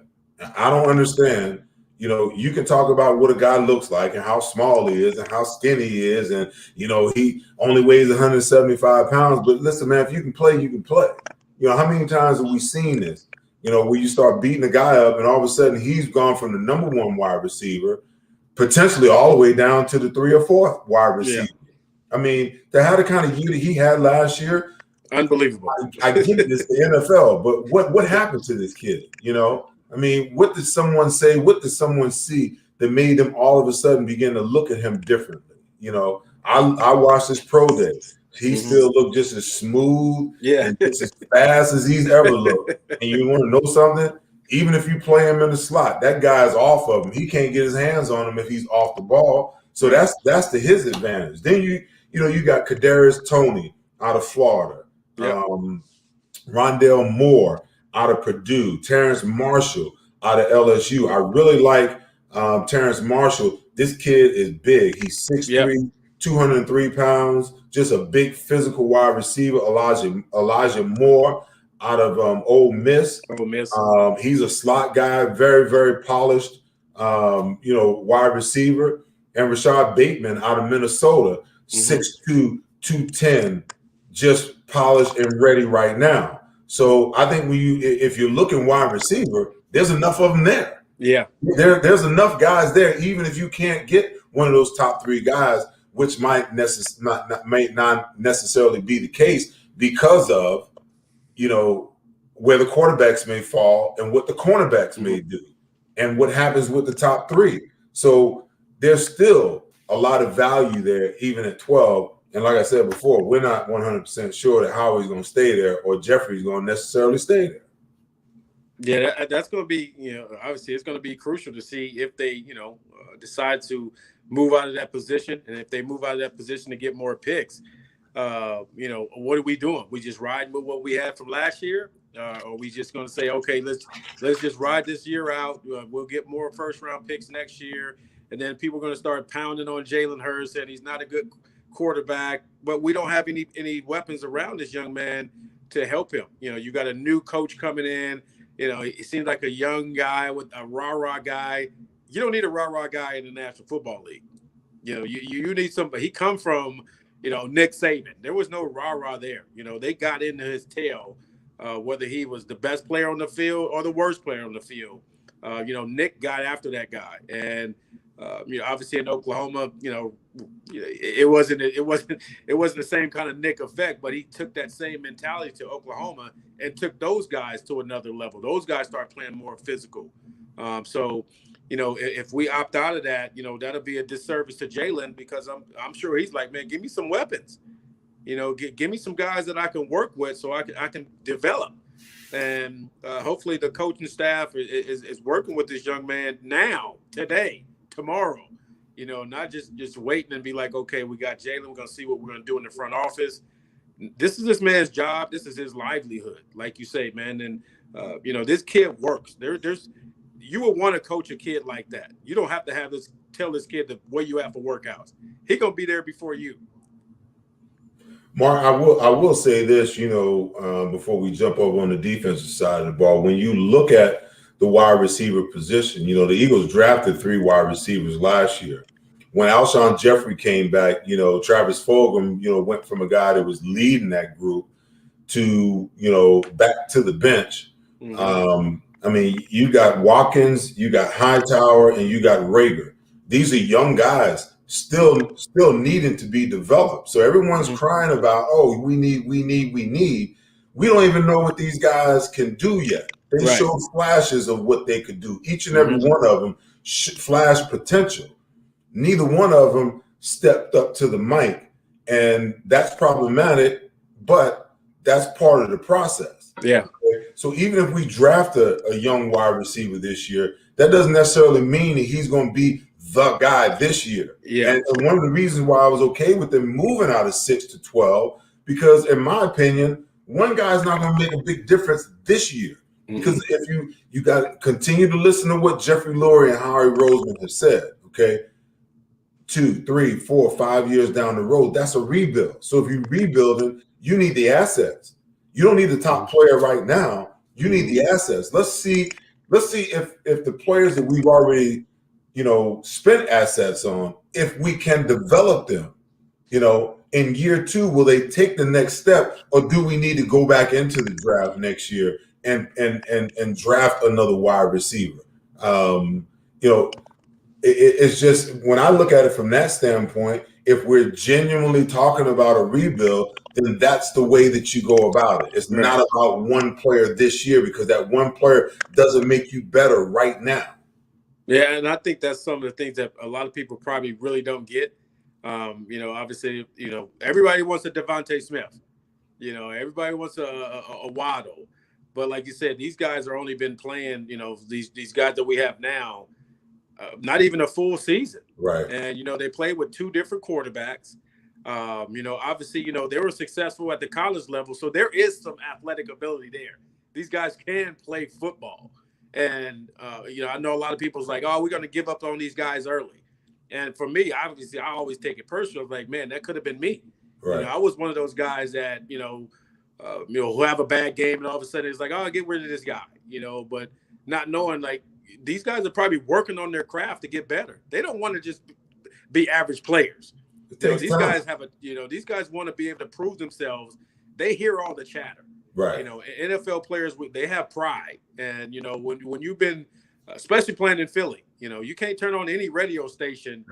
Speaker 1: I don't understand. You can talk about what a guy looks like and how small he is and how skinny he is. And, he only weighs 175 pounds. But listen, man, if you can play, you can play. How many times have we seen this? Where you start beating a guy up and all of a sudden he's gone from the number one wide receiver potentially all the way down to the 3 or 4 wide receiver. Yeah. I mean, to have the kind of year that he had last year,
Speaker 2: unbelievable.
Speaker 1: I get it, it's the NFL, but what happened to this kid? I mean, what did someone say? What did someone see that made them all of a sudden begin to look at him differently? I watched his pro day. He still looked just as smooth and just as fast as he's ever looked. And you want to know something? Even if you play him in the slot, that guy's off of him. He can't get his hands on him if he's off the ball. So that's to his advantage. Then you got Kadarius Toney out of Florida, Rondale Moore out of Purdue, Terrence Marshall out of LSU. I really like Terrence Marshall. This kid is big. He's 6'3", 203 pounds, just a big physical wide receiver. Elijah Moore out of Ole Miss. He's a slot guy, very, very polished, wide receiver. And Rashad Bateman out of Minnesota, 6'2", 210, just polished and ready right now. So I think if you're looking wide receiver, there's enough of them there.
Speaker 2: Yeah,
Speaker 1: there's enough guys there, even if you can't get one of those top 3 guys, which might not necessarily be the case because of, where the quarterbacks may fall and what the cornerbacks may do and what happens with the top 3. So there's still a lot of value there, even at 12. And like I said before, we're not 100% sure that Howie's going to stay there or Jeffrey's going to necessarily stay there.
Speaker 2: Yeah, that's going to be, obviously it's going to be crucial to see if they, decide to move out of that position. And if they move out of that position to get more picks, what are we doing? We just riding with what we had from last year? Or we just going to say, okay, let's just ride this year out. We'll get more first-round picks next year. And then people are going to start pounding on Jalen Hurts and he's not a good quarterback, but we don't have any weapons around this young man to help him. You got a new coach coming in. He seems like a young guy with a rah-rah guy. You don't need a rah-rah guy in the National Football League. You need somebody. He come from, Nick Saban. There was no rah-rah there. They got into his tail, whether he was the best player on the field or the worst player on the field. Nick got after that guy. And, obviously in Oklahoma, it wasn't the same kind of Nick effect, but he took that same mentality to Oklahoma and took those guys to another level. Those guys start playing more physical. So if we opt out of that, that'll be a disservice to Jalen because I'm sure he's like, man, give me some weapons, give me some guys that I can work with so I can develop. And hopefully the coaching staff is working with this young man now, today, tomorrow, not just waiting and be like, okay, we got Jalen, we're going to see what we're going to do in the front office. This is this man's job. This is his livelihood, like you say, man. And, this kid works. You would want to coach a kid like that. You don't have to tell this kid where you at for workouts. He going to be there before you.
Speaker 1: Mark, I will say this, before we jump over on the defensive side of the ball, when you look at the wide receiver position, the Eagles drafted 3 wide receivers last year. When Alshon Jeffrey came back, Travis Fulgham, went from a guy that was leading that group to, back to the bench. I mean, you got Watkins, you got Hightower, and you got Rager. These are young guys still needing to be developed. So everyone's crying about, oh, we need. We don't even know what these guys can do yet. They showed flashes of what they could do. Each and every one of them flashed potential. Neither one of them stepped up to the mic, and that's problematic, but that's part of the process.
Speaker 2: Yeah.
Speaker 1: So even if we draft a young wide receiver this year, that doesn't necessarily mean that he's going to be the guy this year.
Speaker 2: Yeah.
Speaker 1: And one of the reasons why I was okay with them moving out of 6 to 12, because in my opinion, one guy's not going to make a big difference this year. Because if you got to continue to listen to what Jeffrey Lurie and Howie Roseman have said, okay, 2, 3, 4, 5 years down the road, that's a rebuild. So if you're rebuilding, you need the assets. You don't need the top player right now. You need the assets. Let's see if the players that we've already, spent assets on, if we can develop them, in year 2, will they take the next step, or do we need to go back into the draft next year and draft another wide receiver? It's just, when I look at it from that standpoint, if we're genuinely talking about a rebuild, then that's the way that you go about it. It's not about one player this year, because that one player doesn't make you better right now.
Speaker 2: Yeah, and I think that's some of the things that a lot of people probably really don't get. Obviously, everybody wants a Devonte Smith. Everybody wants a Waddle. But like you said, these guys are only been playing, these guys that we have now, not even a full season.
Speaker 1: Right.
Speaker 2: And, they played with 2 different quarterbacks. Obviously, they were successful at the college level. So there is some athletic ability there. These guys can play football. And, I know a lot of people's like, oh, we're going to give up on these guys early. And for me, obviously, I always take it personal. Like, man, that could have been me.
Speaker 1: Right.
Speaker 2: I was one of those guys that, who have a bad game, and all of a sudden it's like, oh, get rid of this guy, but not knowing, like, these guys are probably working on their craft to get better. They don't want to just be average players. These guys these guys want to be able to prove themselves. They hear all the chatter.
Speaker 1: Right.
Speaker 2: NFL players, they have pride. And, when you've been, especially playing in Philly, you can't turn on any radio station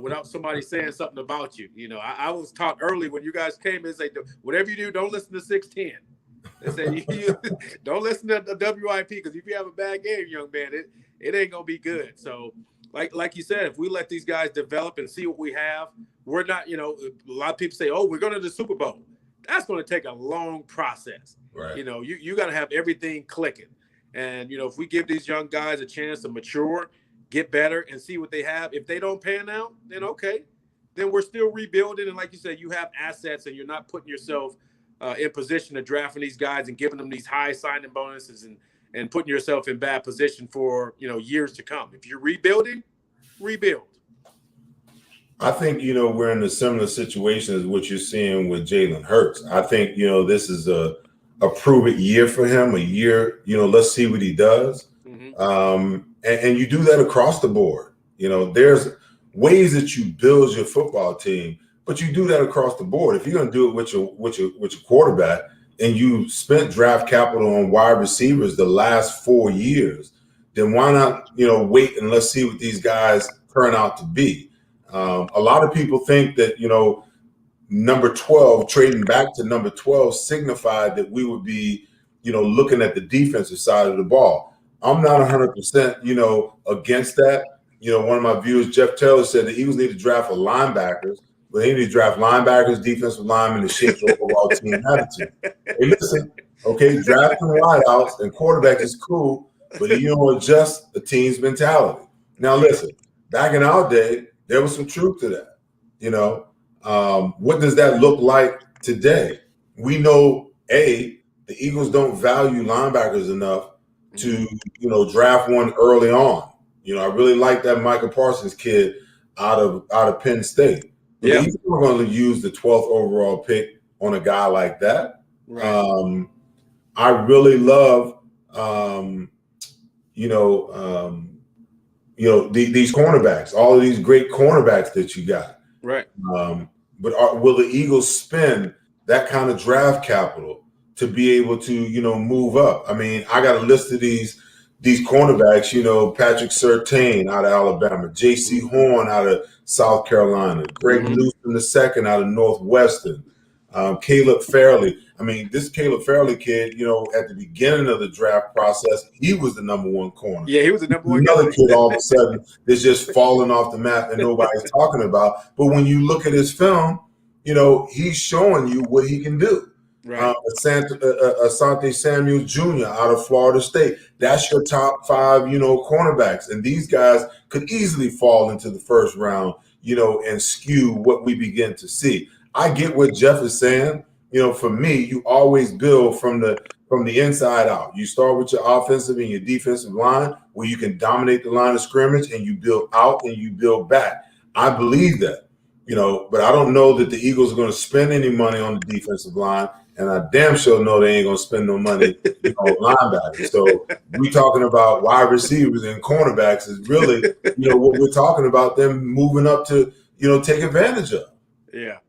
Speaker 2: without somebody saying something about you. I was taught early when you guys came, they say, whatever you do, don't listen to 610. They say, you don't listen to the WIP, because if you have a bad game, young man, it ain't going to be good. So, like you said, if we let these guys develop and see what we have, we're not, a lot of people say, oh, we're going to the Super Bowl. That's going to take a long process.
Speaker 1: Right.
Speaker 2: You got to have everything clicking. And, if we give these young guys a chance to mature, get better, and see what they have, if they don't pan out, then okay. Then we're still rebuilding. And like you said, you have assets, and you're not putting yourself in position of drafting these guys and giving them these high signing bonuses and putting yourself in bad position for, years to come. If you're rebuilding, rebuild.
Speaker 1: I think, we're in a similar situation as what you're seeing with Jalen Hurts. I think, this is a prove-it year for him, a year, let's see what he does. And you do that across the board. There's ways that you build your football team, but you do that across the board. If you're going to do it with your quarterback, and you spent draft capital on wide receivers the last 4 years, then why not, wait and let's see what these guys turn out to be. A lot of people think that, number 12, trading back to number 12 signified that we would be, looking at the defensive side of the ball. I'm not 100%, against that. One of my viewers, Jeff Taylor, said the Eagles need to draft for linebackers, but they need to draft linebackers, defensive linemen, to shape the overall team attitude. Hey, listen, okay, drafting wideouts and quarterbacks is cool, but you don't adjust the team's mentality. Now, listen, back in our day, there was some truth to that. What does that look like today? We know, the Eagles don't value linebackers enough to, draft one early on. I really like that Micah Parsons kid out of Penn State. But the Eagles are going to use the 12th overall pick on a guy like that. Right. I really love, these cornerbacks, all of these great cornerbacks that you got.
Speaker 2: Right.
Speaker 1: But will the Eagles spend that kind of draft capital to be able to, move up? I mean, I got a list of these cornerbacks, Patrick Surtain out of Alabama, J.C. Horn out of South Carolina, Greg Newsom II out of Northwestern, Caleb Fairley. I mean, this Caleb Fairley kid, at the beginning of the draft process, he was the number 1 corner.
Speaker 2: Yeah, he was the number 1
Speaker 1: Another kid all of a sudden is just falling off the map and nobody's talking about. But when you look at his film, he's showing you what he can do.
Speaker 2: Right.
Speaker 1: Asante Samuel Jr. out of Florida State. That's your top 5, cornerbacks. And these guys could easily fall into the first round, and skew what we begin to see. I get what Jeff is saying. For me, you always build from the inside out. You start with your offensive and your defensive line where you can dominate the line of scrimmage, and you build out and you build back. I believe that, but I don't know that the Eagles are going to spend any money on the defensive line. And I damn sure know they ain't gonna spend no money on linebackers. So we talking about wide receivers and cornerbacks is really, what we're talking about, them moving up to, take advantage of.
Speaker 2: Yeah.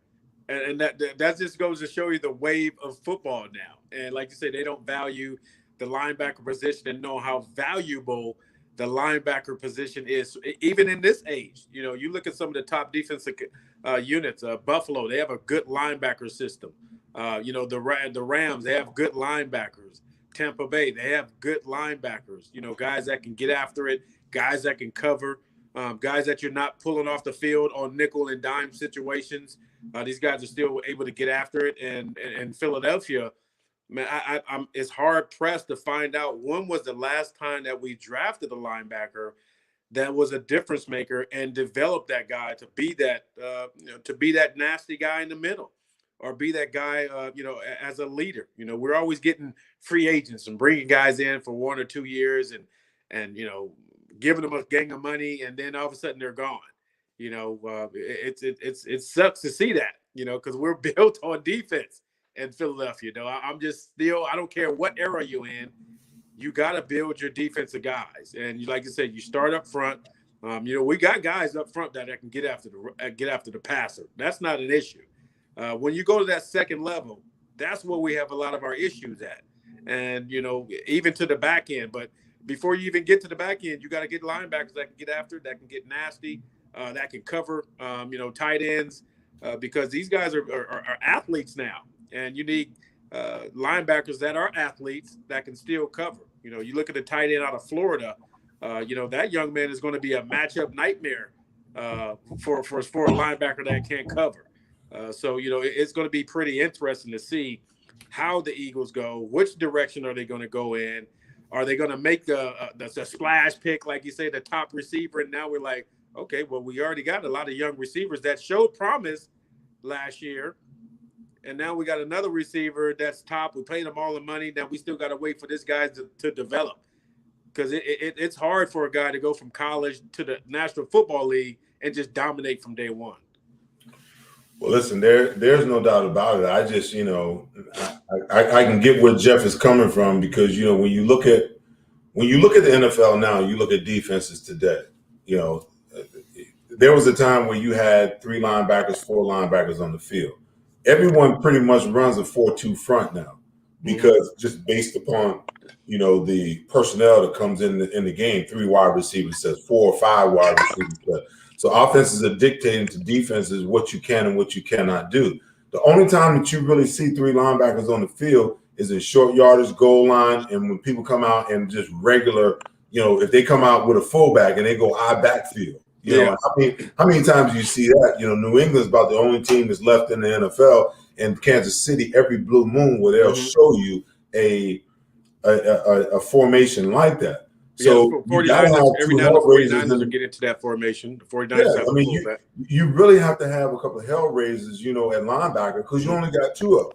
Speaker 2: And that just goes to show you the wave of football now. And like you said, they don't value the linebacker position and know how valuable the linebacker position is, even in this age. You look at some of the top defensive units. Buffalo, they have a good linebacker system. The Rams, they have good linebackers. Tampa Bay, they have good linebackers. Guys that can get after it, guys that can cover, guys that you're not pulling off the field on nickel and dime situations. These guys are still able to get after it. And Philadelphia, man, I'm it's hard pressed to find out when was the last time that we drafted a linebacker that was a difference maker and developed that guy to be that nasty guy in the middle, or be that guy, as a leader. We're always getting free agents and bringing guys in for 1 or 2 years and giving them a gang of money, and then all of a sudden they're gone. It sucks to see that, because we're built on defense in Philadelphia. I'm just still, I don't care what era you're in, you got to build your defensive guys. And like you said, you start up front. We got guys up front that can get after the passer. That's not an issue. When you go to that second level, that's where we have a lot of our issues at. And, even to the back end. But before you even get to the back end, you got to get linebackers that can get after, that can get nasty, that can cover, tight ends, because these guys are athletes now. And you need linebackers that are athletes that can still cover. You look at the tight end out of Florida, that young man is going to be a matchup nightmare for a linebacker that can't cover. So it's going to be pretty interesting to see how the Eagles go. Which direction are they going to go in? Are they going to make the splash pick, like you say, the top receiver? And now we're like, okay, well, we already got a lot of young receivers that showed promise last year. And now we got another receiver that's top. We paid him all the money. Now we still got to wait for this guy to develop, because it's hard for a guy to go from college to the National Football League and just dominate from day one.
Speaker 1: Well, listen, there's no doubt about it. I just, I can get where Jeff is coming from, because, when you look at the NFL now, you look at defenses today, there was a time where you had 3 linebackers, 4 linebackers on the field. Everyone pretty much runs a 4-2 front now, because just based upon, the personnel that comes in the game, 3 wide receivers says 4 or 5 wide receivers. So offenses are dictating to defenses what you can and what you cannot do. The only time that you really see 3 linebackers on the field is in short yardage, goal line, and when people come out and just regular, if they come out with a fullback and they go eye backfield. How many times do you see that? New England's about the only team that's left in the NFL, and Kansas City every blue moon where they'll show you a formation like that. So
Speaker 2: 49ers, every now and then the 49ers will get into that formation. The 49ers have a fullback.
Speaker 1: You really have to have a couple of hell raisers, at linebacker, because you only got 2 of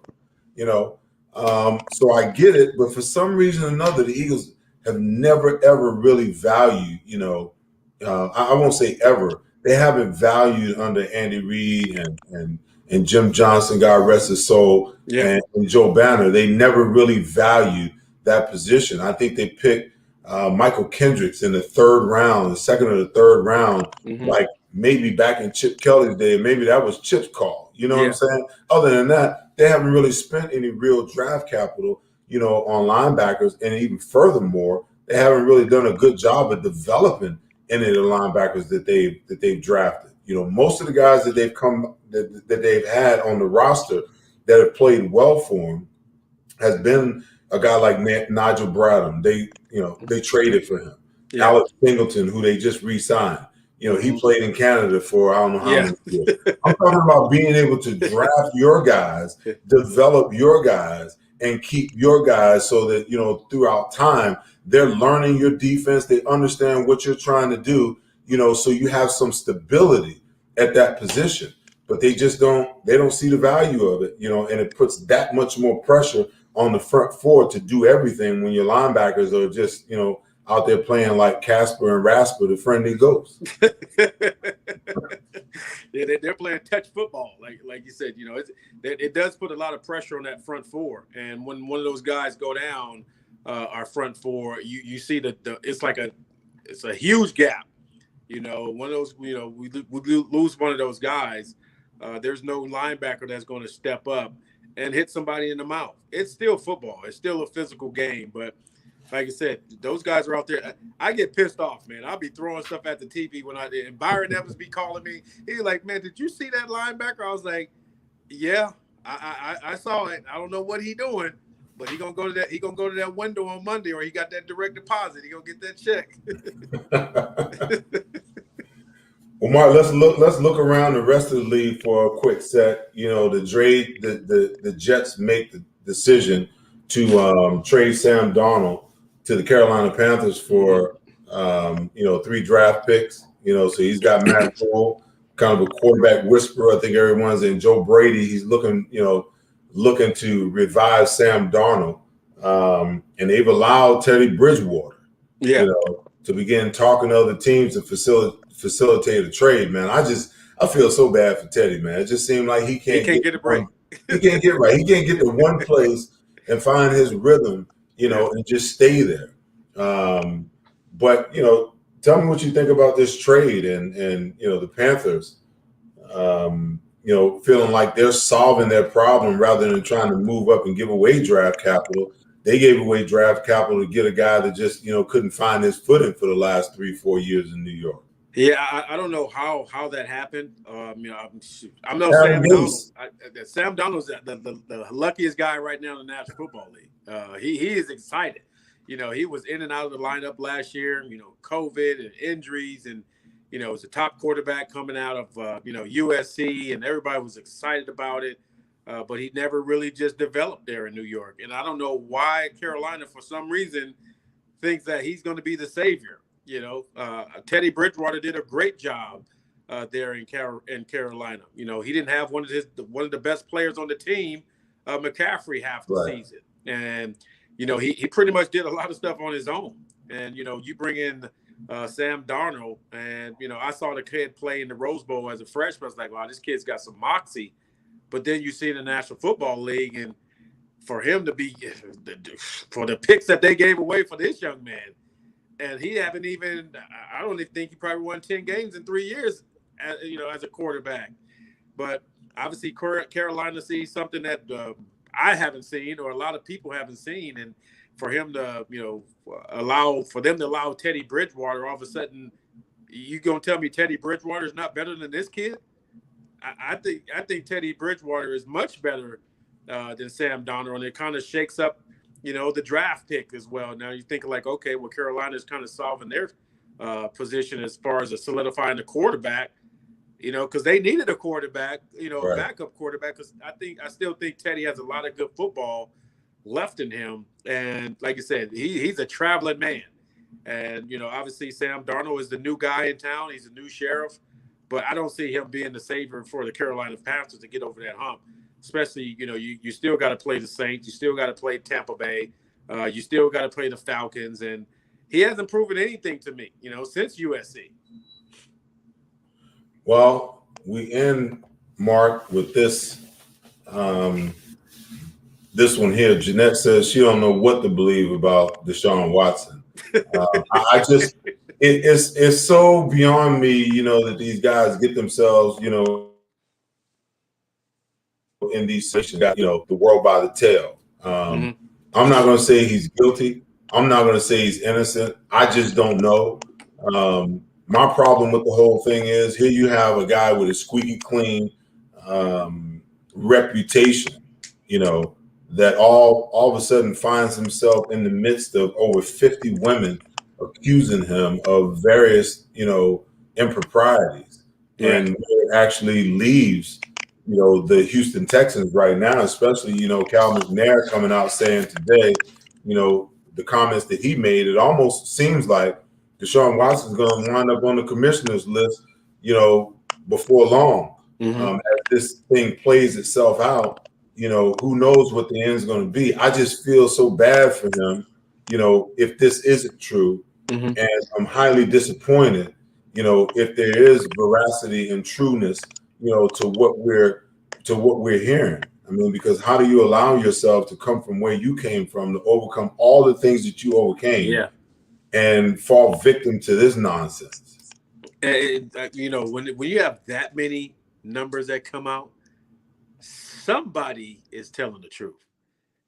Speaker 1: them. So I get it, but for some reason or another, the Eagles have never ever really valued, I won't say ever. They haven't valued under Andy Reid and Jim Johnson, God rest his soul, and Joe Banner. They never really valued that position. I think they picked Michael Kendricks in the 3rd round, the 2nd or the 3rd round, like maybe back in Chip Kelly's day. Maybe that was Chip's call. You know what I'm saying? Other than that, they haven't really spent any real draft capital, on linebackers. And even furthermore, they haven't really done a good job of developing any of the linebackers that they've drafted. Most of the guys that they've had on the roster that have played well for them has been a guy like Nigel Bradham. They traded for him. Alex Singleton, who they just re-signed. He played in Canada for I don't know how
Speaker 2: Yeah.
Speaker 1: many years. I'm talking about being able to draft your guys, develop your guys, and keep your guys so that, throughout time, they're learning your defense. They understand what you're trying to do, so you have some stability at that position. But they don't see the value of it, and it puts that much more pressure on the front four to do everything when your linebackers are just, out there playing like Casper and Rasper, the friendly ghost.
Speaker 2: Yeah, they're playing touch football, like you said. It does put a lot of pressure on that front four, and when one of those guys go down, our front four, you see it's a huge gap. One of those, we lose one of those guys. There's no linebacker that's going to step up and hit somebody in the mouth. It's still football. It's still a physical game, but like I said, those guys are out there. I get pissed off, man. I'll be throwing stuff at the TV and Byron Evans be calling me. He's like, "Man, did you see that linebacker?" I was like, "Yeah, I saw it. I don't know what he doing, but he gonna go to that. He gonna go to that window on Monday, or he got that direct deposit. He gonna get that check."
Speaker 1: Well, Mark, let's look around the rest of the league for a quick set. The Jets make the decision to trade Sam Darnold to the Carolina Panthers for 3 draft picks. So he's got Matt Rule, kind of a quarterback whisperer. I think everyone's in Joe Brady. He's looking to revive Sam Darnold, and they've allowed Teddy Bridgewater, to begin talking to other teams to facilitate a trade. Man, I feel so bad for Teddy, man. It just seemed like he can't
Speaker 2: get a break.
Speaker 1: He can't get right. He can't get to one place and find his rhythm, and just stay there. But tell me what you think about this trade and the Panthers, feeling like they're solving their problem rather than trying to move up and give away draft capital. They gave away draft capital to get a guy that just, couldn't find his footing for the last 3-4 years in New York.
Speaker 2: Yeah, I don't know how that happened. I'm no Sam Donald. Sam Donald's the luckiest guy right now in the National Football League. He is excited. He was in and out of the lineup last year. COVID and injuries, and was a top quarterback coming out of USC, and everybody was excited about it. But he never really just developed there in New York, and I don't know why Carolina, for some reason, thinks that he's going to be the savior. Teddy Bridgewater did a great job there in Carolina. He didn't have one of the best players on the team, McCaffrey, half the season, and he pretty much did a lot of stuff on his own. And you bring in Sam Darnold, and I saw the kid play in the Rose Bowl as a freshman. I was like, wow, this kid's got some moxie. But then you see in the National Football League, and for him to be for the picks that they gave away for this young man. And he haven't even, I don't even think he probably won 10 games in 3 years, as a quarterback. But obviously Carolina sees something that I haven't seen, or a lot of people haven't seen. And for him to, allow Teddy Bridgewater, all of a sudden, you going to tell me Teddy Bridgewater is not better than this kid? I think Teddy Bridgewater is much better than Sam Darnold, and it kind of shakes up the draft pick as well. Now you think like, okay, well, Carolina's kind of solving their position as far as solidifying the quarterback, because they needed a quarterback,
Speaker 1: right.
Speaker 2: Backup quarterback. Because I still think Teddy has a lot of good football left in him. And like you said, he's a traveling man. And, obviously Sam Darnold is the new guy in town. He's a new sheriff. But I don't see him being the savior for the Carolina Panthers to get over that hump. Especially, you still got to play the Saints. You still got to play Tampa Bay. You still got to play the Falcons. And he hasn't proven anything to me, since USC.
Speaker 1: Well, we end, Mark, with this this one here. Jeanette says she don't know what to believe about Desean Watson. It's so beyond me, that these guys get themselves, in these situations, got the world by the tail. I'm not going to say he's guilty. I'm not going to say he's innocent. I just don't know. My problem with the whole thing is here you have a guy with a squeaky clean reputation, that all of a sudden finds himself in the midst of over 50 women accusing him of various, improprieties,
Speaker 2: Right.
Speaker 1: and where it actually leaves, the Houston Texans right now, especially, Cal McNair coming out saying today, the comments that he made, it almost seems like Desean Watson is going to wind up on the commissioner's list, before long.
Speaker 2: Mm-hmm.
Speaker 1: As this thing plays itself out, who knows what the end is going to be. I just feel so bad for him, if this isn't true.
Speaker 2: Mm-hmm.
Speaker 1: And I'm highly disappointed, if there is veracity and trueness, to what we're hearing. I mean, because how do you allow yourself to come from where you came from, to overcome all the things that you overcame,
Speaker 2: Yeah.
Speaker 1: and fall victim to this nonsense?
Speaker 2: When you have that many numbers that come out, somebody is telling the truth.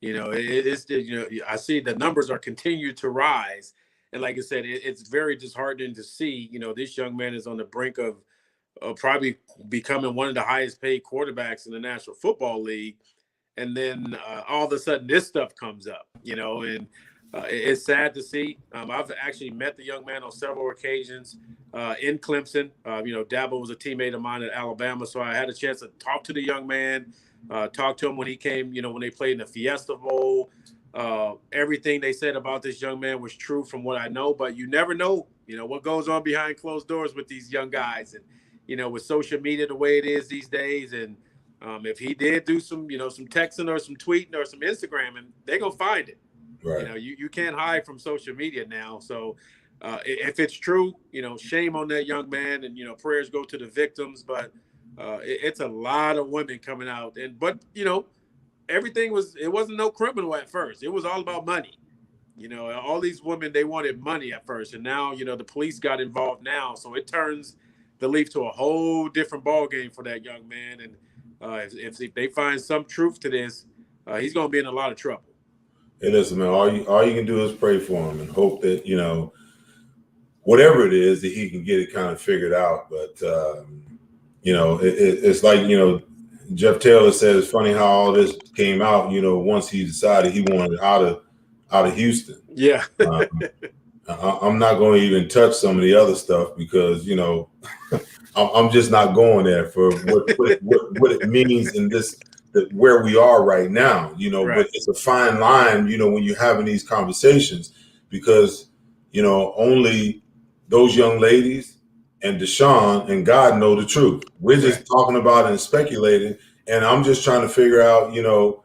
Speaker 2: I see the numbers are continuing to rise, and like I said, it's very disheartening to see. This young man is on the brink of probably becoming one of the highest paid quarterbacks in the National Football League, and then all of a sudden this stuff comes up. And it's sad to see. I've actually met the young man on several occasions in Clemson. Dabo was a teammate of mine at Alabama, so I had a chance to talk to the young man, talk to him when he came, when they played in the Fiesta Bowl. Everything they said about this young man was true from what I know, but you never know, what goes on behind closed doors with these young guys. And, with social media the way it is these days, and if he did do some texting or some tweeting or some Instagramming, they're going to find it.
Speaker 1: Right.
Speaker 2: You can't hide from social media now. So if it's true, shame on that young man, and, prayers go to the victims. But it's a lot of women coming out. But it wasn't no criminal at first. It was all about money. All these women, they wanted money at first. And now, the police got involved now. So it turns the leaf to a whole different ball game for that young man. And if they find some truth to this, he's going to be in a lot of trouble.
Speaker 1: Hey, listen, man, all you can do is pray for him and hope that, whatever it is, that he can get it kind of figured out. But, it's like, Jeff Taylor said, it's funny how all this came out, once he decided he wanted out of Houston.
Speaker 2: Yeah.
Speaker 1: I'm not going to even touch some of the other stuff because, I'm just not going there for what it means in this, where we are right now,
Speaker 2: Right.
Speaker 1: But it's a fine line, when you're having these conversations, because, only those young ladies and Desean and God know the truth. We're just talking about it and speculating. And I'm just trying to figure out, you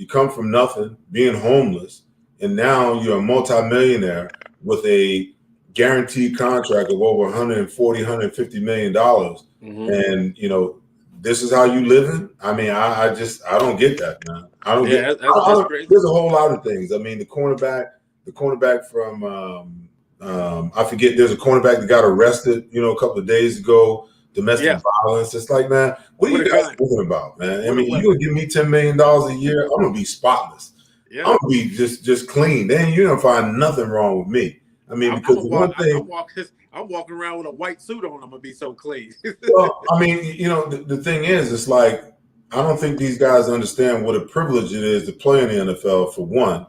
Speaker 1: come from nothing, being homeless, and now you're a multimillionaire with a guaranteed contract of over $140, $150 million.
Speaker 2: Mm-hmm.
Speaker 1: And, this is how you living? I mean, I don't get that, man. I don't get
Speaker 2: that's crazy.
Speaker 1: There's a whole lot of things. I mean, the cornerback from I forget, there's a cornerback that got arrested, a couple of days ago, domestic violence. It's like, man, what are you guys talking about, man? I mean, you're gonna give me $10 million a year, I'm gonna be spotless.
Speaker 2: Yeah.
Speaker 1: I'm gonna be just clean. Then you don't find nothing wrong with me. I mean, because
Speaker 2: I'm walking around with a white suit on. I'm gonna be so clean.
Speaker 1: Well, I mean, the thing is, it's like, I don't think these guys understand what a privilege it is to play in the NFL, for one,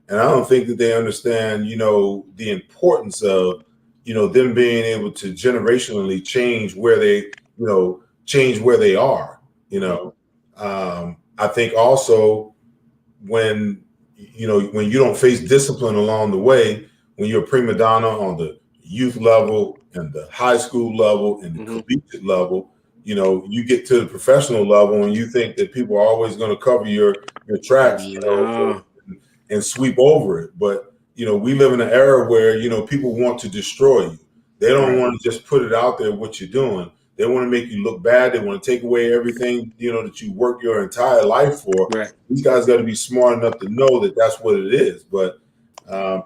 Speaker 1: and I don't think that they understand, the importance of, them being able to generationally change where they are. I think also when you don't face discipline along the way, when you're a prima donna on the youth level and the high school level and the collegiate level, you get to the professional level and you think that people are always going to cover your tracks, and sweep over it. But, we live in an era where, people want to destroy you. They don't want to just put it out there what you're doing. They want to make you look bad. They want to take away everything, that you work your entire life for.
Speaker 2: Right.
Speaker 1: These guys got to be smart enough to know that that's what it is. But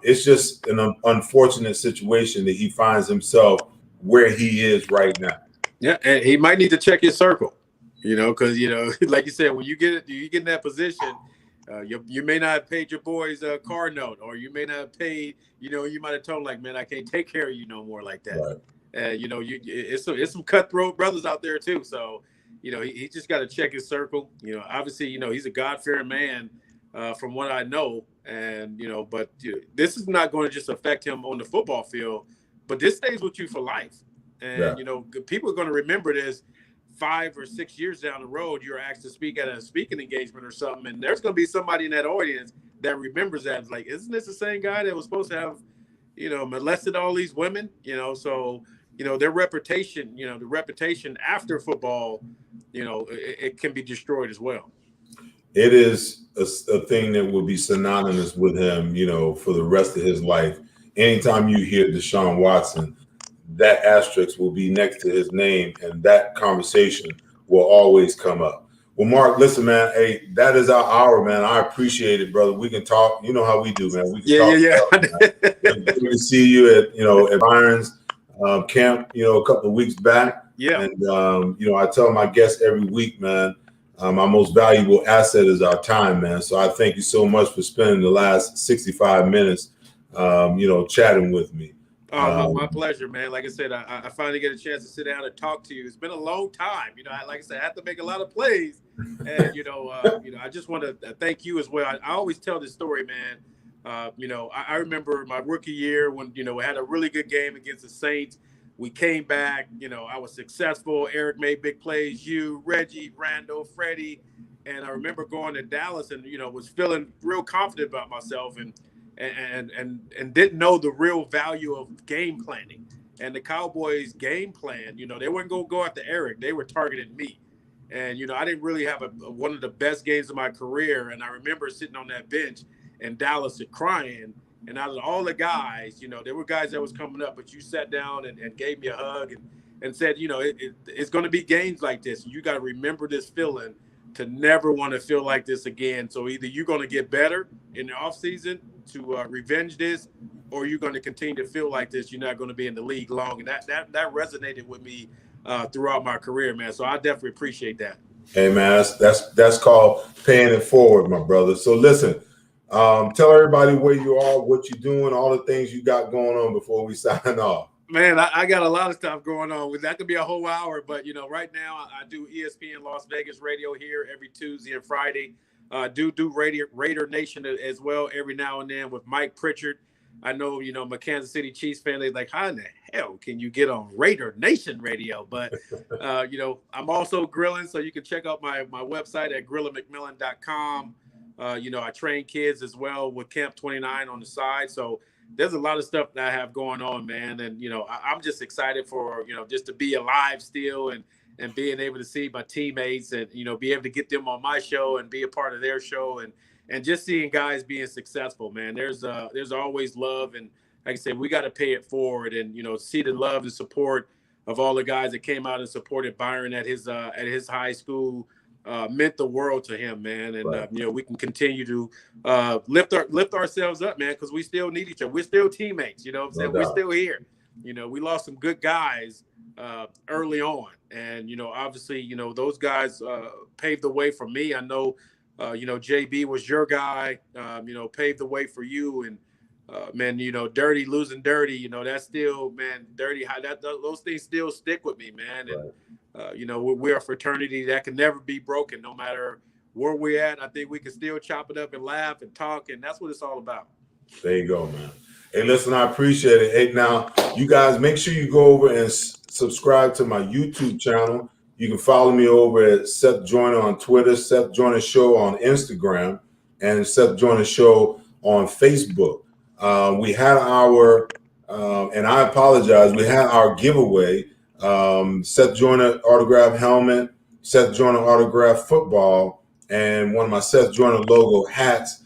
Speaker 1: it's just an unfortunate situation that he finds himself where he is right now.
Speaker 2: Yeah, and he might need to check his circle, because like you said, when you get in that position, you may not have paid your boys a car note, or you may not have paid. You might have told him, like, man, I can't take care of you no more like that.
Speaker 1: Right.
Speaker 2: It's some cutthroat brothers out there too. So he just got to check his circle. Obviously, he's a God-fearing man, from what I know. And, but this is not going to just affect him on the football field, but this stays with you for life.
Speaker 1: Yeah.
Speaker 2: And, people are going to remember this 5 or 6 years down the road. You're asked to speak at a speaking engagement or something, and there's going to be somebody in that audience that remembers that. It's like, isn't this the same guy that was supposed to have, molested all these women? So, their reputation, the reputation after football, it can be destroyed as well.
Speaker 1: It is a thing that will be synonymous with him, for the rest of his life. Anytime you hear Desean Watson, that asterisk will be next to his name, and that conversation will always come up. Well, Mark, listen, man. Hey, that is our hour, man. I appreciate it, brother. We can talk. You know how we do, man. We can talk.
Speaker 2: Yeah.
Speaker 1: Good to see you at Byron's camp, a couple of weeks back.
Speaker 2: Yeah.
Speaker 1: And I tell my guests every week, man. Our most valuable asset is our time, man. So I thank you so much for spending the last 65 minutes, chatting with me.
Speaker 2: My pleasure, man. Like I said, I finally get a chance to sit down and talk to you. It's been a long time. Like I said, I have to make a lot of plays. And, I just want to thank you as well. I always tell this story, man. I remember my rookie year when, we had a really good game against the Saints. We came back, I was successful. Eric made big plays. You, Reggie, Randall, Freddie. And I remember going to Dallas and, was feeling real confident about myself and didn't know the real value of game planning. And the Cowboys game plan, they weren't going to go after Eric. They were targeting me. And, I didn't really have one of the best games of my career. And I remember sitting on that bench in Dallas and crying. And out of all the guys, there were guys that was coming up, but you sat down and gave me a hug and said, it's going to be games like this. You got to remember this feeling to never want to feel like this again. So either you're going to get better in the offseason to revenge this, or you're going to continue to feel like this. You're not going to be in the league long. And that resonated with me throughout my career, man. So I definitely appreciate that.
Speaker 1: Hey, man, that's called paying it forward, my brother. So listen, tell everybody where you are, what you're doing, all the things you got going on before we sign off.
Speaker 2: Man, I got a lot of stuff going on. That could be a whole hour, but right now I do ESPN Las Vegas radio here every Tuesday and Friday. Do Raider Nation as well every now and then with Mike Pritchard. I know, I'm a Kansas City Chiefs fan. They're like, how in the hell can you get on Raider Nation radio? But, I'm also grilling, so you can check out my website at grillamcmillan.com. I train kids as well with Camp 29 on the side. So there's a lot of stuff that I have going on, man. And, I'm just excited for, just to be alive still and being able to see my teammates and, be able to get them on my show and be a part of their show and just seeing guys being successful, man. There's always love. And like I said, we got to pay it forward and, see the love and support of all the guys that came out and supported Byron at his high school. Meant the world to him, man. And,
Speaker 1: right.
Speaker 2: We can continue to lift ourselves up, man, because we still need each other. We're still teammates, what I'm saying? We're still here. We lost some good guys early on. And, obviously, those guys paved the way for me. I know, JB was your guy, paved the way for you. And, man, losing dirty, that's still, man, dirty. Those things still stick with me, man. And, we're a fraternity that can never be broken, no matter where we're at. I think we can still chop it up and laugh and talk, and that's what it's all about.
Speaker 1: There you go, man. Hey, listen, I appreciate it. Hey, now, you guys, make sure you go over and subscribe to my YouTube channel. You can follow me over at Seth Joyner on Twitter, Seth Joyner Show on Instagram, and Seth Joyner Show on Facebook. We had our, and I apologize, we had our giveaway. Seth Joyner autograph helmet, Seth Joyner autograph football, and one of my Seth Joyner logo hats.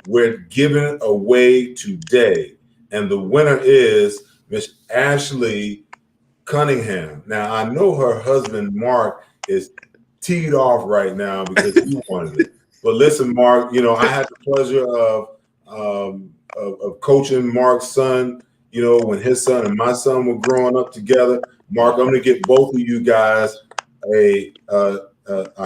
Speaker 1: We're giving away today, and the winner is Miss Ashley Cunningham. Now I know her husband Mark is teed off right now because he wanted it. But listen, Mark, I had the pleasure of coaching Mark's son. When his son and my son were growing up together. Mark, I'm going to get both of you guys a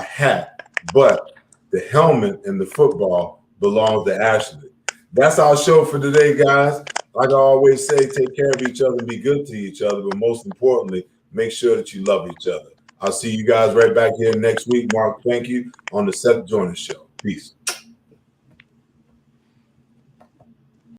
Speaker 1: hat, but the helmet and the football belongs to Ashley. That's our show for today, guys. Like I always say, take care of each other and be good to each other, but most importantly, make sure that you love each other. I'll see you guys right back here next week. Mark, thank you on the Seth Joyner Show. Peace.